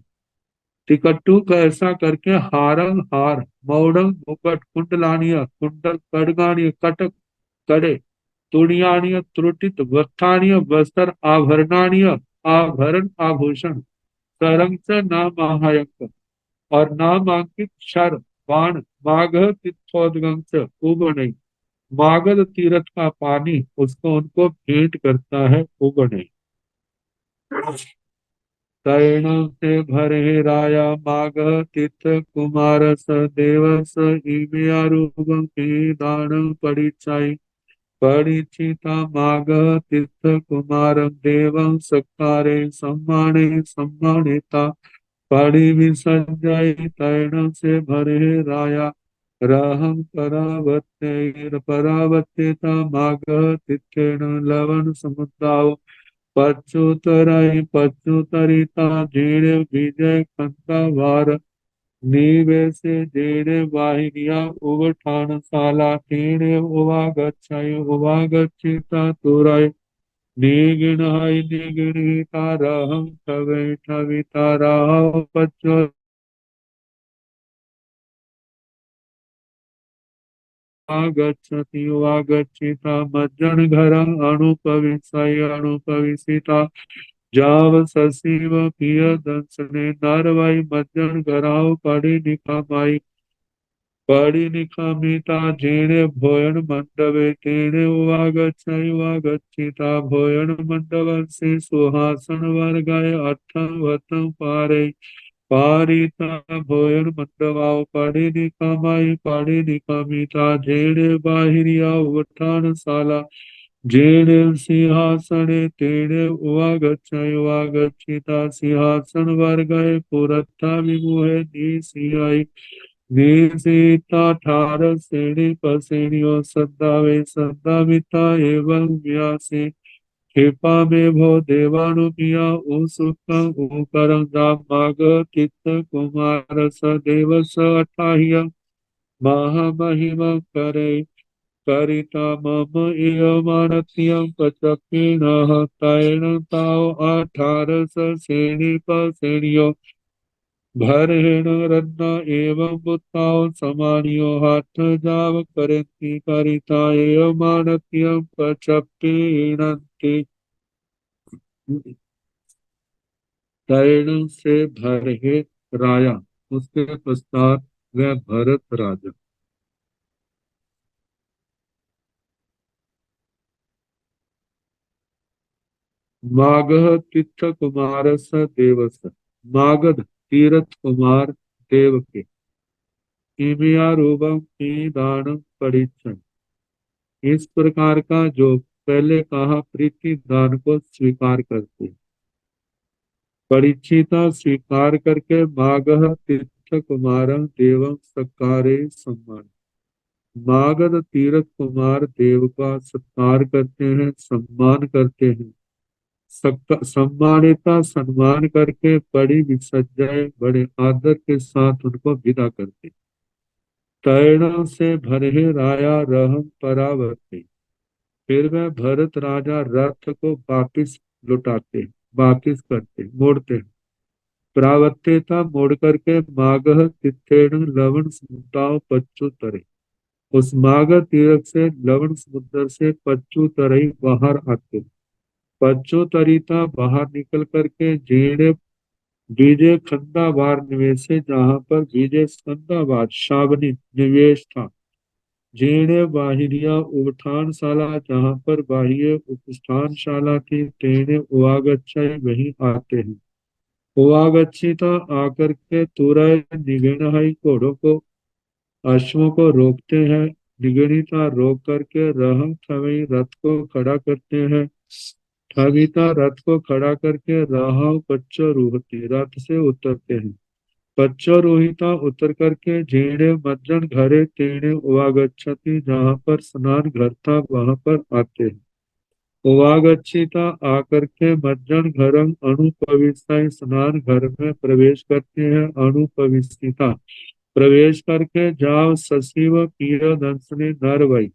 टिकट्टू का ऐसा करके हारंग हार, मौडंग मुकट, कुंडलानिय कुंडल, खड्गानिय कटक कड़े, तुड़ियानिय त्रुटित, वत्थानिय वस्त्र, आभरणानिय आभरण आभूषण, सरंग से नामाहायक और नामांकित शर बाण, माघ तीर्थोदगम से उगने, मागध तीर्थ का पानी उसको उनको भेंट करता है, उगने। तैण से भरे राया माघ तीर्थ कुमार स देवस, इमे आरूपम के दान परिचाई, परिचिता माघ तीर्थ कुमार देवं सत्कारे सम्माने सम्मानिता, पड़ी विसर्जय तैण से भरे राया, रहं परावत्तेता माघ तीर्थेन लवण समुद्राव, पच्चुतरिता जेड़े विजय कंता वार, निवेशे जेड़े वाहिनिया उवठान साला, तेड़े उवागच्छिता तुरय, निगिणहाय निगिणिता रहं ठवे ठविता राह पच्चो आगच्छति वागच्छिता मज्जन घरं अणुपविशय अणुपविशिता, जाव ससीव पिय दंसने नारवाई मज्जन घराव पड़ी निकामाई, पड़ी निकामिता जेणे भोयन मंडवे, तेणे वागच्छय वागच्छिता भोयन मंडवन से सुहासन वर्गाय अर्थं वतं पारे, पारिता भोयन मंडवाओ पड़ी निकामाई, पड़ी निकामिता जेणे बाहिरिया उठान साला, जेणे सिंहासने तेणे उवागच्छय वागच्छिता सिंहासन वर्गय पुरत्ता विमुहे निसियाई, निसीता ठार श्रेणी पसेनियो सद्दावे सद्दाविता एवं व्यासे, कृपा में भो देवानुपिया उसुकं उकरं राम माग चित्त कुमार स देव स अठाह्य, महामहिम करे करिता मम इयमानत्यं पचकिनः, तैण ताओ अठारस श्रेणी पसेनियो, भरेण रत्न एवं बुताओ समानियो, हाथ जाव करती करिता एवं मानत्यं पचपीणन्ति, तैण से भरे राया, उसके पश्चात वह भरत राजा। मागध तीर्थ कुमार स देवस, मागध तीर्थ कुमार देव के, इमिया रूपम की दान परिचय, इस प्रकार का जो पहले कहा प्रीति दान को स्वीकार करते, परीक्षिता स्वीकार करके, मागह तीर्थ कुमारं देवं सत्कारे सम्मान, मागध तीर्थ कुमार देव का सत्कार करते हैं, सम्मान करते हैं। सम्मानिता सम्मान करके बड़ी विसर्जय बड़े आदर के साथ उनको विदा करते। तैरणों से भरे राया रहम परावर्ते। फिर वह भरत राजा रथ को वापिस लुटाते, वापिस करते, मोड़ते। प्रावत्यता मोड़ करके मागह तिथेण लवण समुद्राव पच्चू तरे। उस मागह तीर्थ से लवण समुद्र से पच्चू तरई बाहर आते। पच्चू तरीता बाहर निकल करके जीणे विजय खंडावार निवेश है, जहां पर विजय खंडावार शावनी निवेश था। जीणे बाहिरिया उपठानशाला, जहां पर बाह्य उपस्थानशाला थी। तेणे उवागच्छय वहीं आते हैं। उवागच्छिता आकर के तुरय निगणहई घोड़ों को, अश्वों को रोकते हैं। निगणिता रोक करके रहम थवई रथ को खड़ा करते हैं। ठगिता रथ को खड़ा करके राह पच्चो रूहती रथ से उतरते हैं। पच्चो रोहिता उतर करके जेणे मज्जन घरे तेणे उवागच्छति, जहां पर स्नान घर था वहां पर आते हैं। उवागच्छिता आकर के मज्जन घरम अणुपविष्टाई, स्नान घर में प्रवेश करते हैं। अणुपविष्टिता प्रवेश करके जाव सशिव पीर दंसने नरवई।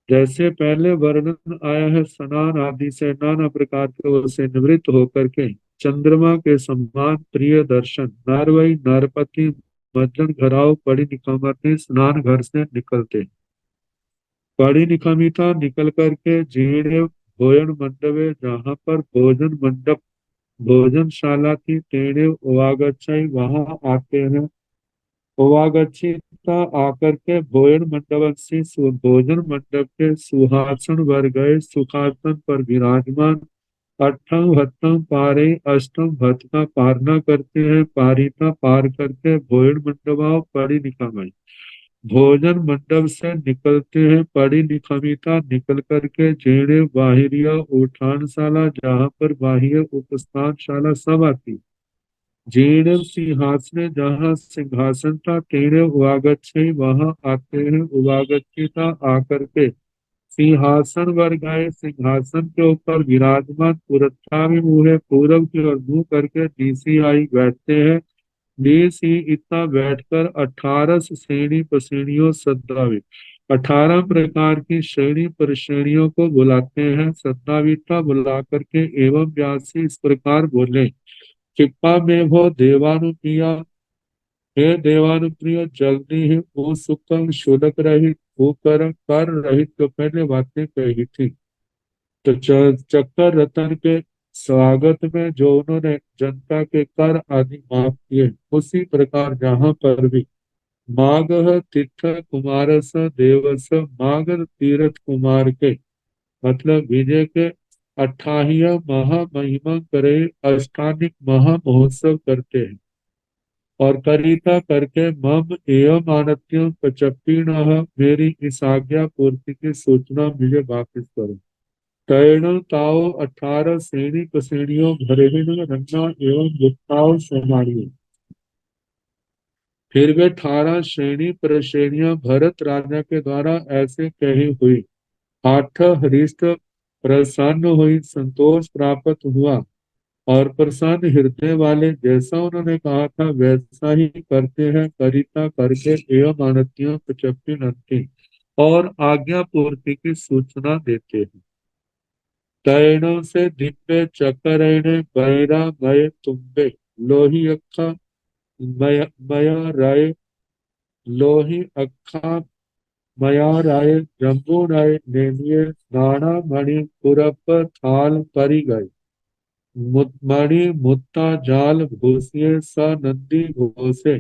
जैसे पहले वर्णन आया है, स्नान आदि से नाना प्रकार के उसे निवृत्त होकर के चंद्रमा के समान प्रिय दर्शन नारवई नरपति मज्जन घराव पड़ी निकामती स्नान घर से निकलते। पड़ी निकामिता निकल करके जीर्ण भोजन मंडपे, जहाँ पर भोजन मंडप भोजनशाला थी। तेणे उवागच्छई वहां आते हैं। उवागच्छिता आकर के भोजन मंडप से भोजन मंडप के सुहासन वर गए, सुखासन पर विराजमान। अट्ठम भत्तम पारे अष्टम भत्त का पारना करते हैं। पारिता पार करके भोजन मंडपाओ पड़ी निकमाई, भोजन मंडप से निकलते हैं। पड़ी निकमिता निकल करके जेणे बाहिरिया उठानशाला, जहाँ पर बाह्य उपस्थानशाला सब आती। जीर्ण सिंहासन, जहाँ सिंहासन था। तेणे उवागच्छई वहां आते हैं। उवागच्छिता आकर के सिंहासन पर गए, सिंहासन के ऊपर विराजमान पुरस्ता में मुंह पूरब की ओर मुंह करके डीसीआई बैठते हैं। डीसी इतना बैठकर 18 श्रेणी प्रश्रेणियों सद्दावे, 18 प्रकार की श्रेणी प्रश्रेणियों को बुलाते हैं। सद्दाविता बुला करके एवं व्यासी इस प्रकार बोले। कृपा में वो देवानुप्रिया, हे देवानुप्रिय जल्दी ही वो सुकम शुलक रहित वो कर रहित तो पहले बातें कही थी। तो चक्कर रतन के स्वागत में जो उन्होंने जनता के कर आदि माफ किए, उसी प्रकार जहाँ पर भी मागह तीर्थ कुमारस देवस, मागध तीर्थ कुमार के मतलब विजय के 28 महामहिमा करे अष्टानिक महामहोत्सव करते हैं। और करिता करके मम एवं आनत्य पचपीण, मेरी इस आज्ञा पूर्ति की सूचना मुझे वापिस करो। तैण ताओ 18 श्रेणी कसेणियों भरेहिण रन्ना एवं गुप्ताओ सोमारियों। फिर वे 18 श्रेणी प्रश्रेणियां भरत राजा के द्वारा ऐसे कही हुई। आठ हृष्ट प्रसन्न हुई, संतोष प्राप्त हुआ। और प्रसन्न हृदय वाले जैसा उन्होंने कहा था वैसा ही करते हैं। करिता करके एवं अनत्य पचपी नंती और आज्ञा पूर्ति की सूचना देते हैं। तैणों से दिव्य चकरैणे बैरा मय तुम्बे, लोही अखा मया राय, लोही अखा मया राय जम्बू राय नेमिये, नाना मणि पुरप थाल करी गए। मणि मुत्ता जाल घोषिये, स नंदी घोषे,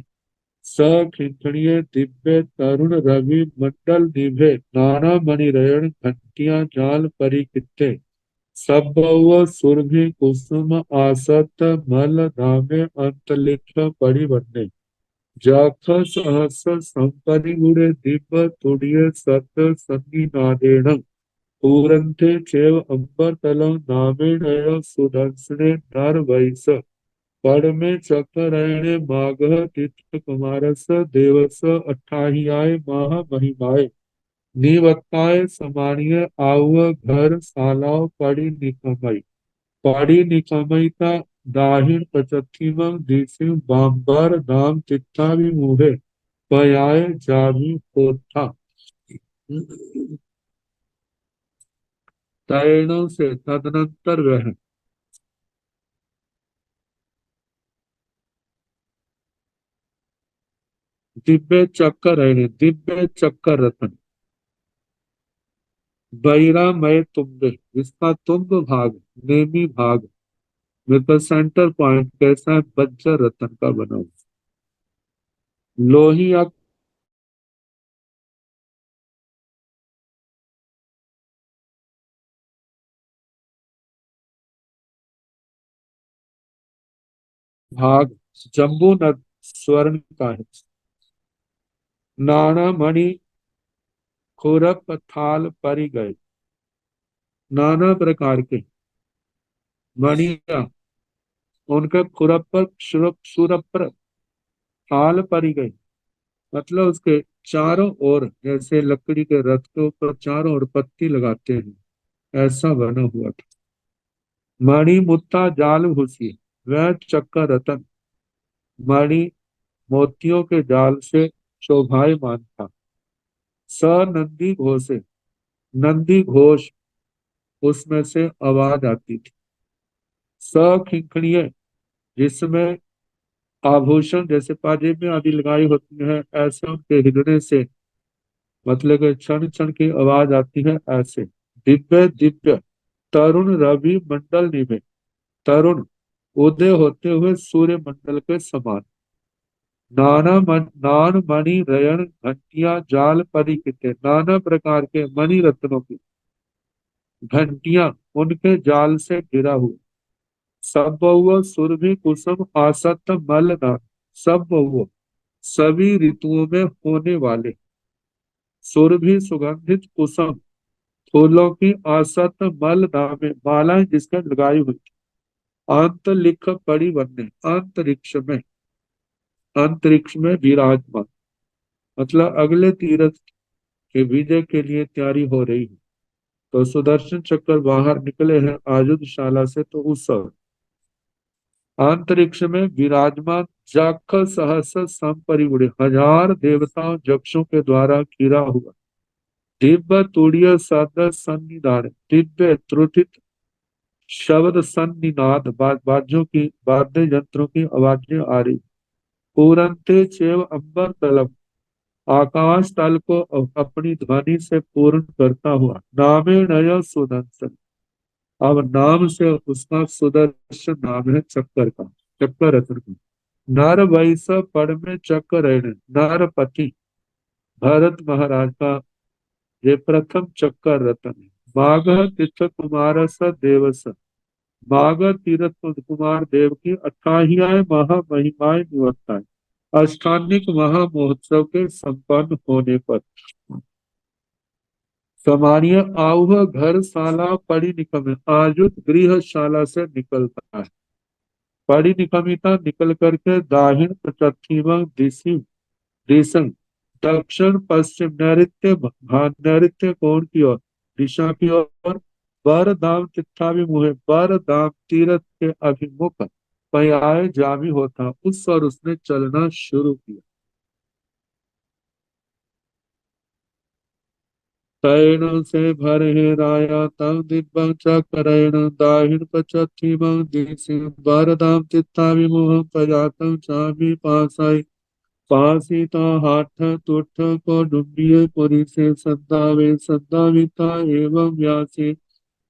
स खिंचड़िये दिव्य तरुण रवि मंडल निभे, नाना मणि रयण घंटिया जाल परिकिते। सब सुरभि कुसुम आसत मल धामे अंतलिक्ष परिवन्ने। जाख सहस संपरिगुणे दिव्य तुड़िये सत संगी नादेण, पूरन्ते चैव अम्बरतलं नामेणैव सुदंसने नर वैस। पड़मे चकरैणे माघ तीर्थ कुमारस देवस अट्ठाहियाय महा महिमाय निवत्ताय समानीय आव घर सालाव पड़ी निकमई पड़ी निकमईता दाहिण पचथिमं दिसिम बांबर दाम चित्ता भी मुहे पयाय जामी होता। तैणों से तदनंतर वह दिव्य चक्कर रतन बहिरा मय तुम्बे जिसका तुम्ब भाग नेमी भाग में सेंटर पॉइंट कैसा है बज्जर रतन का बना हुआ लोही या भाग जम्बू नद स्वर्ण का है। नाना मणि खुरप थाल परि गए नाना प्रकार के मणिया उनका खुरप सुरप थाल परि गए मतलब उसके चारों ओर जैसे लकड़ी के रथ के ऊपर चारों ओर पत्ती लगाते हैं ऐसा बना हुआ था। मणि मुत्ता जाल घुसी वह चक्कर रतन मणि मोतियों के जाल से शोभायमान था। स नंदी घोषे नंदी घोष उसमें से आवाज आती थी। स खिंखणिये जिसमें आभूषण जैसे पाजेब में आदि लगाई होती है ऐसे उनके हिलने से मतलब कि क्षण क्षण की आवाज आती है ऐसे। दिव्य दिव्य तरुण रवि मंडल निभे तरुण उदय होते हुए सूर्य मंडल के समान। नान मणि रयन घंटिया जाल परिकिते नाना प्रकार के मणि रत्नों की घंटियां उनके जाल से घिरा हुआ। सब बहु सुरभि कुसुम आसत मलदान सब बहु सभी ऋतुओं में होने वाले सुरभि सुगंधित कुसुम फूलों की आसत मलदान मालाएं जिसका लगाई हुई अंत लिख पड़ी बनने अंतरिक्ष में विराजमान मतलब अगले तीरथ के विजय के लिए तैयारी हो रही है। तो सुदर्शन चक्र बाहर निकले हैं आयुधशाला से तो उस समय अंतरिक्ष में विराजमान जाख सहस संपरिवुड़े हजार देवताओं यक्षों के द्वारा घिरा हुआ दिव्य तुड़ीय सद सन्निधान दिव्य त्रुटित शब्द सन्निनाद बाजों की वाद्य यंत्रों की आवाजें आ रही पूरंते चेव अंबर तलम आकाश तल को अपनी ध्वनि से पूर्ण करता हुआ नामे नय सुदर्शन अब नाम से उसका सुदर्शन नाम है चक्कर का चक्कर रत्न का। नर वैसा पड़ में चक्कर रहने नरपति भरत महाराज का ये प्रथम चक्कर रत्न है। माघ तीर्थ कुमार स देवस माघ तीर्थ कुमार देव की 28 महामहिमाएं निवर्ताएं अष्टान्निक महामहोत्सव के संपन्न होने पर सामान्य आउह घर शाला पड़ी निकम आयुध गृहशाला से निकलता है। पड़ी निकमिता निकल करके दाहिण पश्चिम दिशा दक्षिण पश्चिम नैऋत्य कोण की ओर दिशा की ओर बर दाम चित्ताभिमुहे बर दाम तीरथ के अभिमुख पर्याय जामी होता उस और उसने चलना शुरू किया। तैण से भर हे राया तम दिव्यं चक्रेण दाहिण पश्चिमं दिशि वरदाम चित्ताभिमुखं प्रजातं चापि पासाई पासीता हाथ तुठ को डुबिए पुरी से संदाविता एवं व्यासी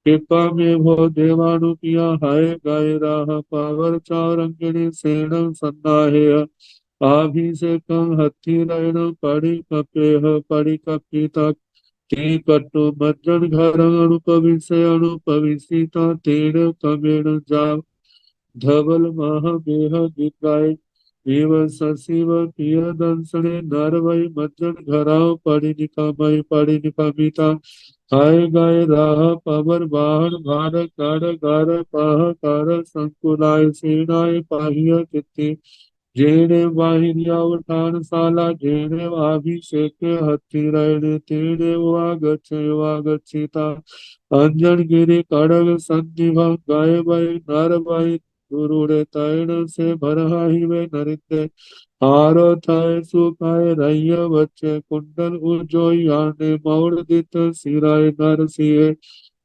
कृपा में भो देवानुपिया हाय गाय राह पावर चारंगिणी सेणं संदाहेय आभिषेकं हथि नयन पड़ी कपिता ते कट्टो मज्जन घर अनुपविशिता तेण कमेण जाव धवल महामेह दिखाए एव सशिव प्रिय दंसने नर वै मज्जन घराव पड़ी निकामय पड़ी निकामिता हाय गाय राह पवर बाहर भार कर घर पह कर संकुलाय सेनाय पाहिय किति जेने वाहिनिया उठान साला जेने अभिषेक हथि रैणे तेने वागच्छिता अंजन गिरि कड़ग संधिवा गाय बाई नर बाई गुरुड़े तैण से भरहाई वे नरिते हारो थाय सुखाय रैया बच्चे कुंडल उजोई आने मौड़ दित सिराय नर सिए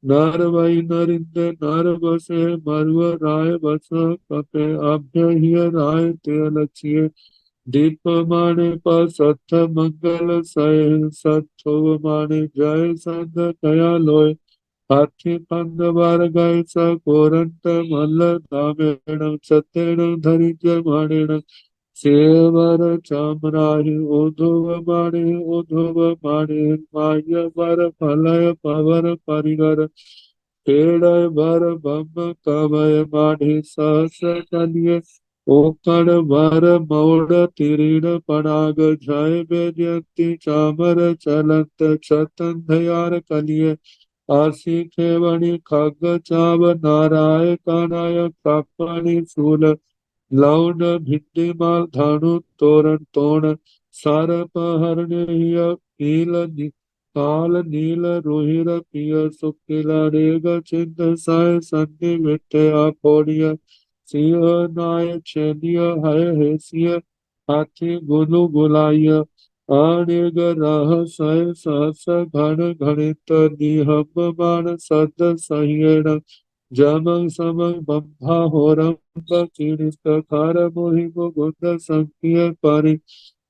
नर वै नरिंदे नर बसे मरव राय बस कपे अभ्य ही राय ते लक्ष्य दीप माने पर सत्य मंगल सय सत्सो माने जय संत कया लोय हाथी पंद बार गाय स कोरंत मल्ल दामेण सतेण धरिज माणेण सेवर चामराहि उद्धव माणे माय वर फलय पवर परिगर पेड़य वर बम कवय माढ़े सहस कलिय ओकड़ वर मौड़ तिरीण पराग जय बेजयंती चामर चलंत छतन धयार कलिय आसी खेवणी खग चाव नाराय कानाय कापणि शूल लौन भिंडीमाल धानु तोरण तोण सारप हरणीय काल नील रोहिर पिय सुकिला रेग चिंत साय संधि विठे आपोड़िय सिंह नाय छेदिय हय हेसिय हाथी गुलु गुलाय आनेग राह सय सहस घन घनित निहम मान सद सह्येण जमं समं बंभा होरं कीड़ित खार मोहि मुकुंद संकिय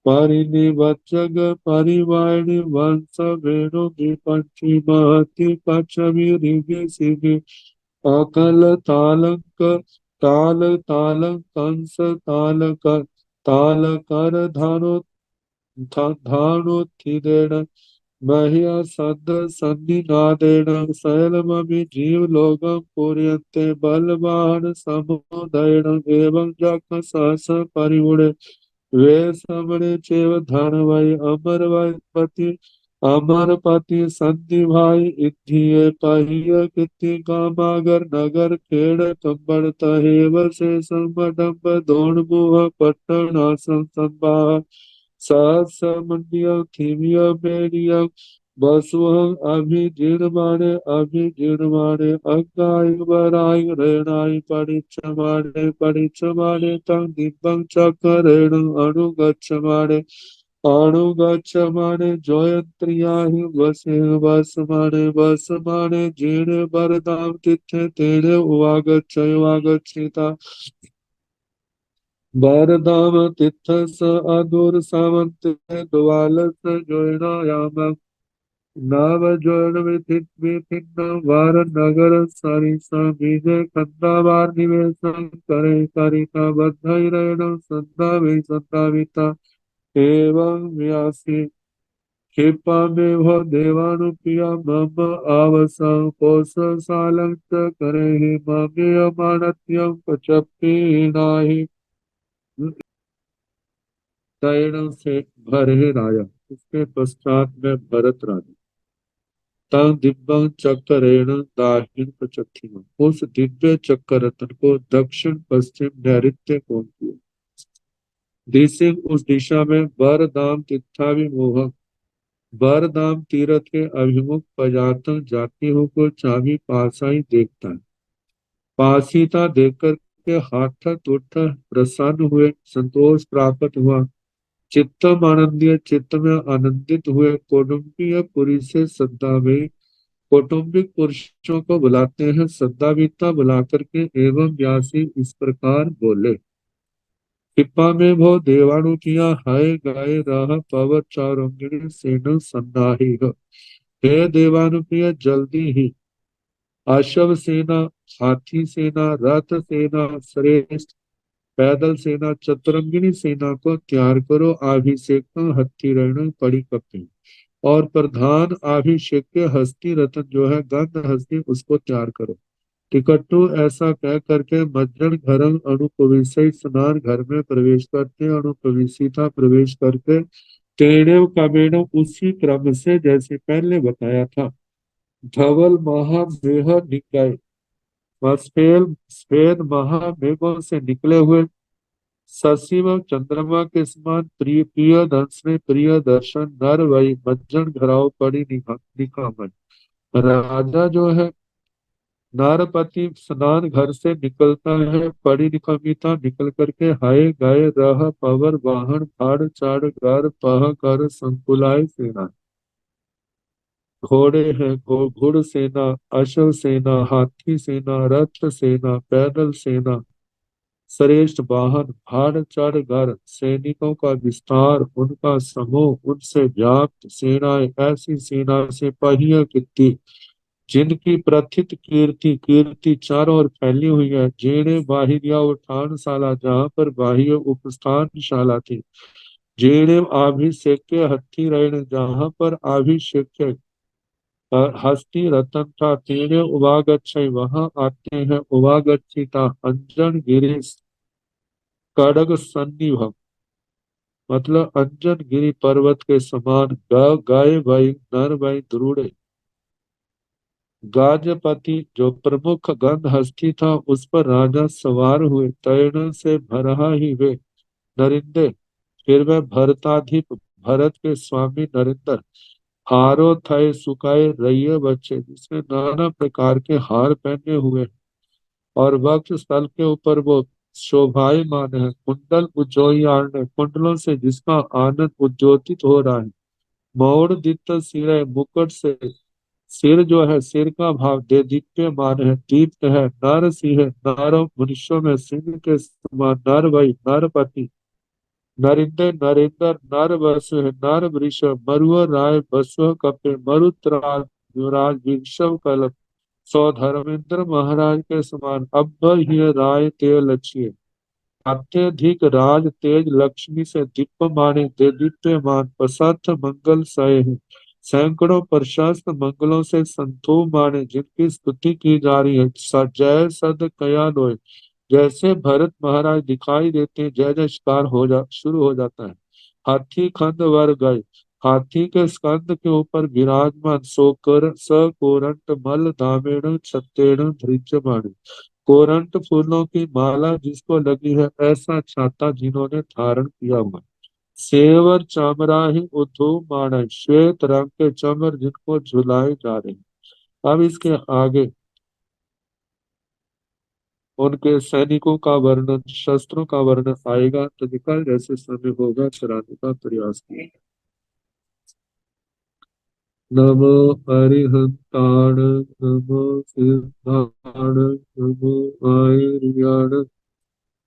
परिनिवचग परिवाणि वंश वेणु विपंची महति पचमी ऋगि सिगि अकल तालंक ताल तालं कंस ताल कर धानुत्थिदेन मह्य सद सन्निनादेन शैलमपि जीवलोकं पूरयन्ते बलवान् समुदयेन एवं जख सहस परिगुणे वे समणे चैव धन वै अमर वै पति अमरपति संधि भाई इत्थिये पहिय किति कामागर नगर खेड़ कंबड़ तहेव से संबडम्ब दोण मुह पट्टनासं संवाह सहस्रमंडियम थीमियम बेनियम बसुहं अभिजीर्णमाणे अग्गाय वराय रेणाय परिचमाणे तं दिव्यं चकरेण अनुगच्छमाणे जयत्रियाहि वसमाणे जीर्णे वरदां तिथे तेने उवागच्छता वरदाम तिथ स अधुर सामंत द्वाल स जोयनायाम नव जोन विभिन्न वार नगर सरिसा विजय कंदावार निवेशन करे करिता बद्धैरेण संधाविता एवं व्यासी क्षिपा में हो देवानुप्रिया मम आवसा कोश सालंत करे ही ममे अमानत्यम कचपी नाही दयन से भरे राजा उसके पश्चात में भरत राजा तं दिव्यं चक्करेण दाहिन प्रचथिम उस दिव्य चक्कर रत्न को दक्षिण पश्चिम नैऋत्य कोण किया दिसिंग उस दिशा में वरदाम तित्थाभिमोह वरदाम तीरथ के अभिमुख पजातन जाति हो को चाबी पासाई देखता है पासीता देखकर के हाथ उठ प्रसन्न हुए संतोष प्राप्त हुआ चित्तम आनंदीय चित्त में आनंदित हुए कौटुंबिक पुरी से सद्दा में कौटुंबिक पुरुषों को बुलाते हैं सद्दाविता बुलाकर के एवं व्यासी इस प्रकार बोले कृपा में भो देवाणु किया हाय गाय राह पवर चारुंगिणी सेन सन्नाही हे देवानुप्रिय जल्दी ही अश्व सेना हाथी सेना रथ सेना श्रेष्ठ पैदल सेना चतुरंगिनी सेना को तैयार करो अभिषेक हथी रहना पड़ी कपी और प्रधान अभिषेक के हस्ती रतन जो है गंध हस्ती उसको तैयार करो टिकट्टू ऐसा कह करके मज्जन घरंग अनुपविशय स्नान घर में प्रवेश करते अनुपविशिता प्रवेश करके तेड़ेव कमेड़व उसी क्रम से जैसे पहले बताया था धवल महामेह निकाय, श्वेत महामेघों से निकले हुए शशि व चंद्रमा के समान प्रिय प्रिय दंश में प्रिय दर्शन नर वही मज्जन घराव पड़ी निकामन। राजा जो है नारपति स्नान घर से निकलता है, पड़ी निकमिता निकल करके हाय गाय रह पवर वाहन फाड़ चाड़ गार पह कर संकुलाय सेना। घोड़े हैं घुड़ सेना, अश्व सेना, हाथी सेना, रथ सेना, पैदल सेना, श्रेष्ठ वाहन भाड़ चढ़ कर सैनिकों का विस्तार, उनका समूह, उनसे व्याप्त सेनाएं, ऐसी सेना से पहिया कितनी जिनकी प्रथित कीर्ति कीर्ति चारों ओर फैली हुई है। जेड़े बाहिरिया उठानशाला, जहाँ पर बाह्य उपस्थानशाला थी। जेड़े आभिषेक्य हथी रहने, जहाँ पर अभिषेक हस्ती रतन था। तेरे उवागच्छई, वहां आते हैं उवागच्छिता अंजन गिरीश कड़ग सन्निभ, मतलब अंजन गिरी पर्वत के समान गाय भाई नर भाई द्रुड़े। गाजपति जो प्रमुख गंध हस्ती था, उस पर राजा सवार हुए, तैरण से भरहा ही वे नरिंदे। फिर वह भरताधिप भरत के स्वामी नरेंद्र हारो थे सुखाए रइये बच्चे, जिसने नाना प्रकार के हार पहने हुए और वक्ष स्थल के ऊपर वो शोभायमान है। कुंडल उज्जोयान, कुंडलों से जिसका आनंद उद्योतित हो रहा है। मौड़ दित्त सिर, मुकुट से सिर जो है, सिर का भाव दे दीप्यमान है, दीप्त है। नर सिंह, नारों मनुष्यों में सिंह के समान नर वही नरपति। नरिंदे नरेंद्र नर वसु है, नर वृषभ मरुआ राय बसु कपे मरुत्राज युवराज वृषभ कल्प सौ धर्मेंद्र महाराज के समान। अब ही राय ते लक्ष्य अत्यधिक राज तेज लक्ष्मी से दीप्यमाने दे दीप्यमान प्रसाद मंगल सय है। सैकड़ों प्रशस्त मंगलों से संतोष माने, जिनकी स्तुति की जा रही है। जय सद कया लोय, जैसे भरत महाराज दिखाई देते हैं, जय जयकार हो जा शुरू हो जाता है। हाथी खंड वर गए, हाथी के स्कंद के ऊपर विराजमान सोकर सकोरंट मल दामेण छत्तेण धृज्यमाण। कोरंट फूलों की माला जिसको लगी है, ऐसा छाता जिन्होंने धारण किया हुआ है। सेवर चामराही उद्धव माण, श्वेत रंग के चमर जिनको झुलाए जा रहे हैं। अब इसके आगे उनके सैनिकों का वर्णन, शस्त्रों का वर्णन आएगा, तो निकल जैसे समय होगा चलाने का प्रयास किया। नमो अरिहंताण, नमो सिद्धाण, नमो आयुर्याण,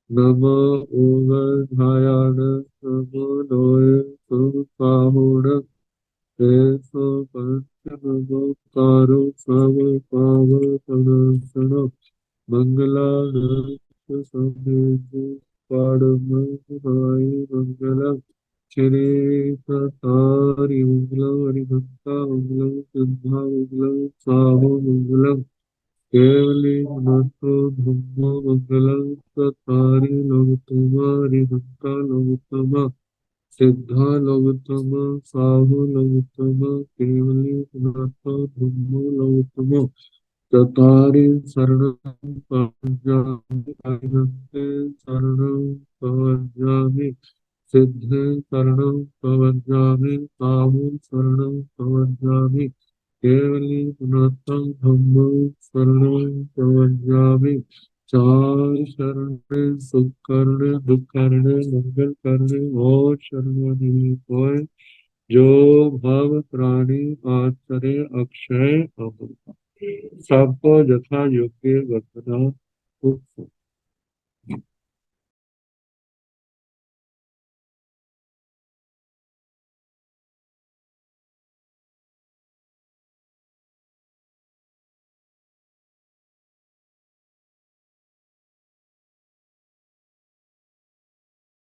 नमो ओगधायाण, नमो लोय सुपाहुण, तेसो पंच नमो कारो सब पाव तनसण, मंगलानाथ समेत पाड़महाय मंगलम। श्री सतारि मंगलम, हरिभक्ता मंगलम, सिद्धा मंगलम, साहु मंगलम, केवली मतो धम्मो मंगलम। सतारि लोकतमा, हरिभक्ता लोकतमा, सिद्धा लोकतमा, साहु लोकतमा, केवली मतो धम्मो लोकतमो। चत्वारि शरणं प्रपद्यामि, अरिहन्ते शरणं प्रपद्यामि, सिद्धे शरणं प्रपद्यामि, साहु शरणं प्रपद्यामि, केवली पुनः धम्मो शरणं प्रपद्यामि। चार शरण सुख करने दुख करने मंगल करने और शरणागति होय, जो भव प्राणी आचरे अक्षय अमृत। सबको यथा योग्य वर्तना।